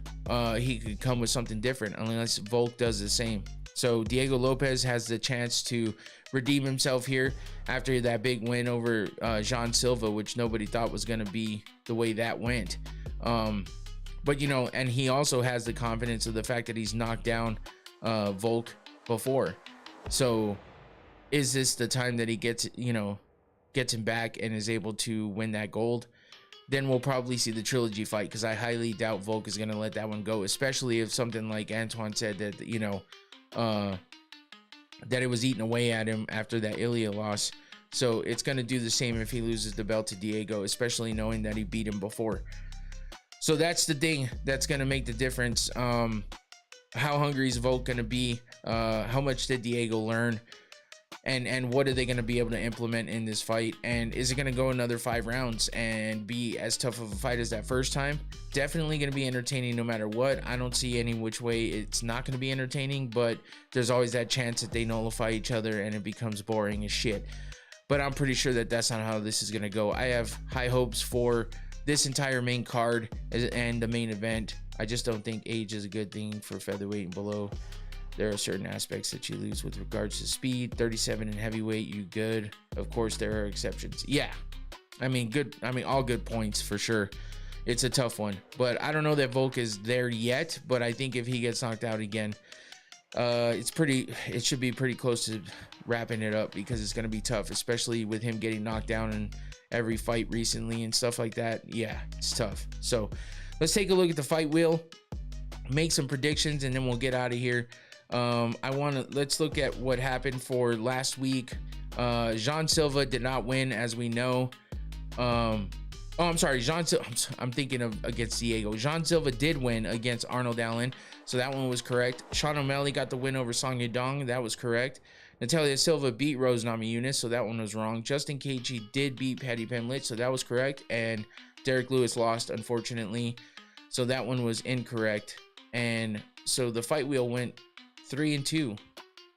he could come with something different unless Volk does the same. So Diego Lopez has the chance to redeem himself here after that big win over Jean Silva, which nobody thought was going to be the way that went. But, you know, and he also has the confidence of the fact that he's knocked down Volk before. So is this the time that he gets, you know, gets him back and is able to win that gold? Then we'll probably see the trilogy fight, because I highly doubt Volk is going to let that one go, especially if something like Antoine said that, you know, that it was eating away at him after that Ilya loss. So it's going to do the same if he loses the belt to Diego, especially knowing that he beat him before. So that's the thing that's going to make the difference. How hungry is Volk going to be? How much did Diego learn? And what are they going to be able to implement in this fight? And is it going to go another 5 rounds and be as tough of a fight as that first time? Definitely going to be entertaining no matter what. I don't see any which way it's not going to be entertaining, but there's always that chance that they nullify each other and it becomes boring as shit. But I'm pretty sure that that's not how this is going to go. I have high hopes for this entire main card and the main event. I just don't think age is a good thing for featherweight and below. There are certain aspects that you lose with regards to speed. 37 in heavyweight, you good. Of course, there are exceptions. Yeah, I mean, good. I mean, all good points for sure. It's a tough one, but I don't know that Volk is there yet. But I think if he gets knocked out again, it should be pretty close to wrapping it up, because it's going to be tough, especially with him getting knocked down in every fight recently and stuff like that. Yeah, it's tough. So let's take a look at the fight wheel, make some predictions, and then we'll get out of here. Let's look at what happened for last week. Jean Silva did not win, as we know. I'm sorry, I'm thinking of against Diego. Jean Silva did win against Arnold Allen, so that one was correct. Sean O'Malley got the win over Song Yadong, that was correct. Natalia Silva beat Rose Namajunas, so that one was wrong. Justin Gaethje did beat Patty Pimblett, so that was correct. And Derek Lewis lost, unfortunately, so that one was incorrect. And so the fight wheel went 3-2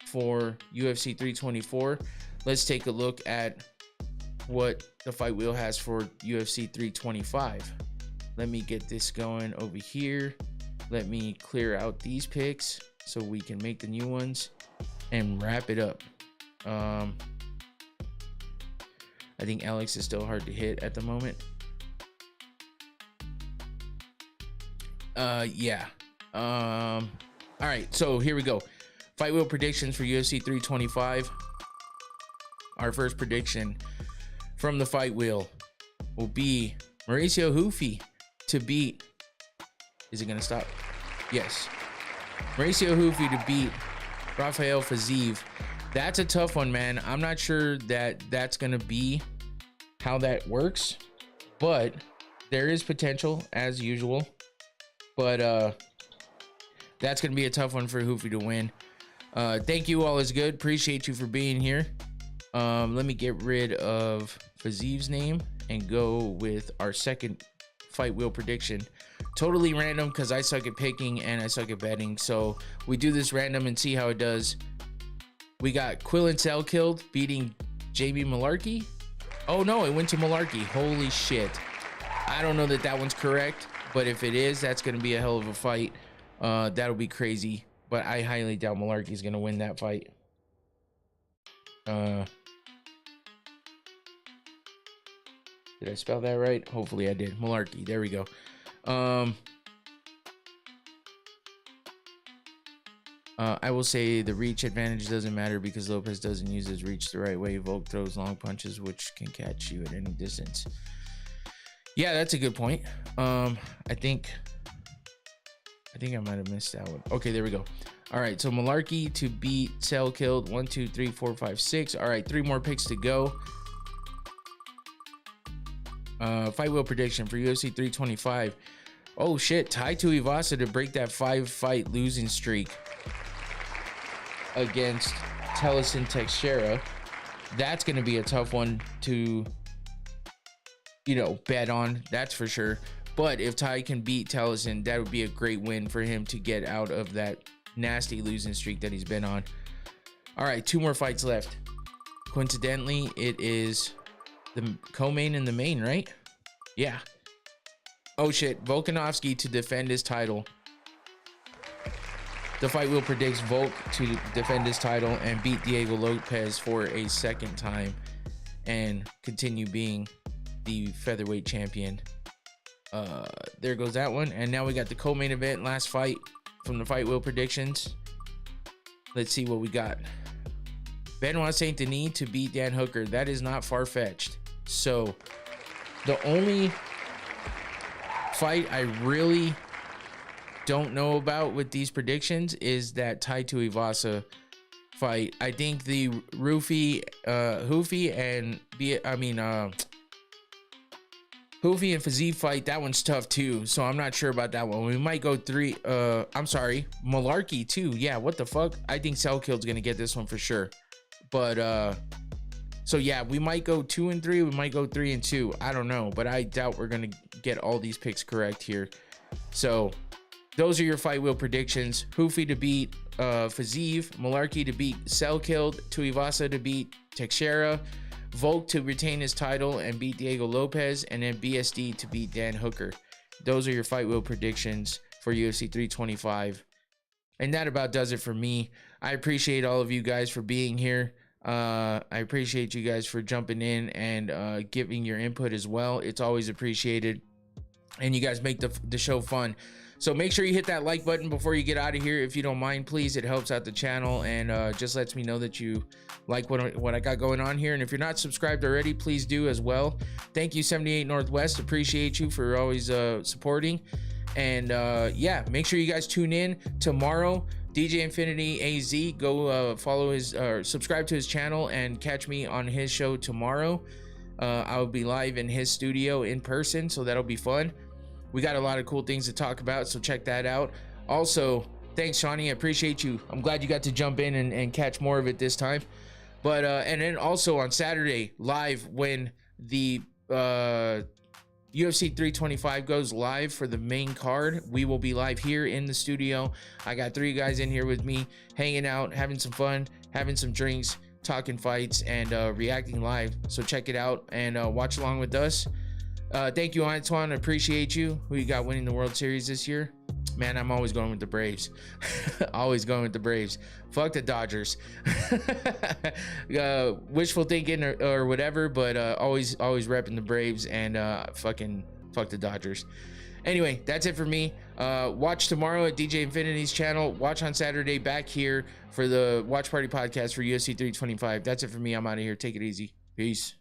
for UFC 324. Let's take a look at what the fight wheel has for UFC 325. Let me get this going over here. Let me clear out these picks so we can make the new ones and wrap it up. I think Alex is still hard to hit at the moment. Yeah. All right, so here we go. Fight wheel predictions for UFC 325. Our first prediction from the fight wheel will be Mauricio Hufi to beat. Is it gonna stop? Yes. Mauricio Hufi to beat Rafael Fiziev. That's a tough one, man. I'm not sure that that's gonna be how that works, but there is potential as usual. But that's gonna be a tough one for Hufi to win. Thank you, all is good. Appreciate you for being here. Let me get rid of Fiziev's name and go with our second fight wheel prediction. Totally random, because I suck at picking and I suck at betting, so we do this random and see how it does. We got Quillen Selkilde beating Jamie Malarkey. Oh no, it went to Malarkey. Holy shit. I don't know that that one's correct, but if it is, that's going to be a hell of a fight. That'll be crazy, but I highly doubt Malarkey's going to win that fight. Did I spell that right? Hopefully I did. Malarkey. There we go. I will say the reach advantage doesn't matter because Lopez doesn't use his reach the right way. Volk throws long punches, which can catch you at any distance. Yeah, that's a good point. I think I might have missed that one. Okay, there we go. All right, so Malarkey to beat Selkilde. 1, 2, 3, 4, 5, 6. All right, 3 more picks to go. Fight wheel prediction for UFC 325. Oh shit, Tai Tuivasa to break that 5-fight losing streak against Tellison Teixeira. That's going to be a tough one to, you know, bet on, that's for sure. But if Tai can beat Tellison, that would be a great win for him to get out of that nasty losing streak that he's been on. All right, 2 more fights left. Coincidentally, it is the co-main and the main, right? Yeah. Oh shit, Volkanovski to defend his title The Fight Wheel predicts Volk to defend his title and beat Diego Lopez for a second time and continue being the featherweight champion. There goes that one. And now we got the co-main event, last fight from the Fight Wheel predictions. Let's see what we got. Benoit Saint Denis to beat Dan Hooker. That is not far-fetched. So the only fight I really don't know about with these predictions is that Tai Tuivasa fight. I think the Hoofy and Fiziev fight, that one's tough too. So I'm not sure about that one. We might go Malarkey too. Yeah, what the fuck? I think Selkild's gonna get this one for sure. But so yeah, we might go 2 and 3. We might go 3 and 2. I don't know, but I doubt we're gonna get all these picks correct here. So those are your Fight Wheel predictions. Hoofy to beat Fiziev, Malarkey to beat Selkild, Tuivasa to beat Teixeira, Volk to retain his title and beat Diego Lopez, and then BSD to beat Dan Hooker. Those are your Fight Wheel predictions for UFC 325. And that about does it for me. I appreciate all of you guys for being here. I appreciate you guys for jumping in and giving your input as well. It's always appreciated. And you guys make the show fun. So make sure you hit that like button before you get out of here, if you don't mind, please. It helps out the channel and just lets me know that you like what I got going on here. And if you're not subscribed already, please do as well. Thank you, 78 Northwest. Appreciate you for always supporting. And yeah, make sure you guys tune in tomorrow. DJ Infinity AZ, go follow his or subscribe to his channel and catch me on his show tomorrow. I will be live in his studio in person, so that'll be fun. We got a lot of cool things to talk about, so check that out. Also, thanks, Shawnee. I appreciate you. I'm glad you got to jump in and catch more of it this time. But and then also on Saturday, live, when the UFC 325 goes live for the main card, we will be live here in the studio. I got 3 guys in here with me, hanging out, having some fun, having some drinks, talking fights, and reacting live. So check it out and watch along with us. Thank you, Antoine. I appreciate you. Who you got winning the World Series this year? Man, I'm always going with the Braves. Always going with the Braves. Fuck the Dodgers. Wishful thinking or whatever, but always repping the Braves and fucking fuck the Dodgers. Anyway, that's it for me. Watch tomorrow at DJ Infinity's channel. Watch on Saturday back here for the Watch Party podcast for UFC 325. That's it for me. I'm out of here. Take it easy. Peace.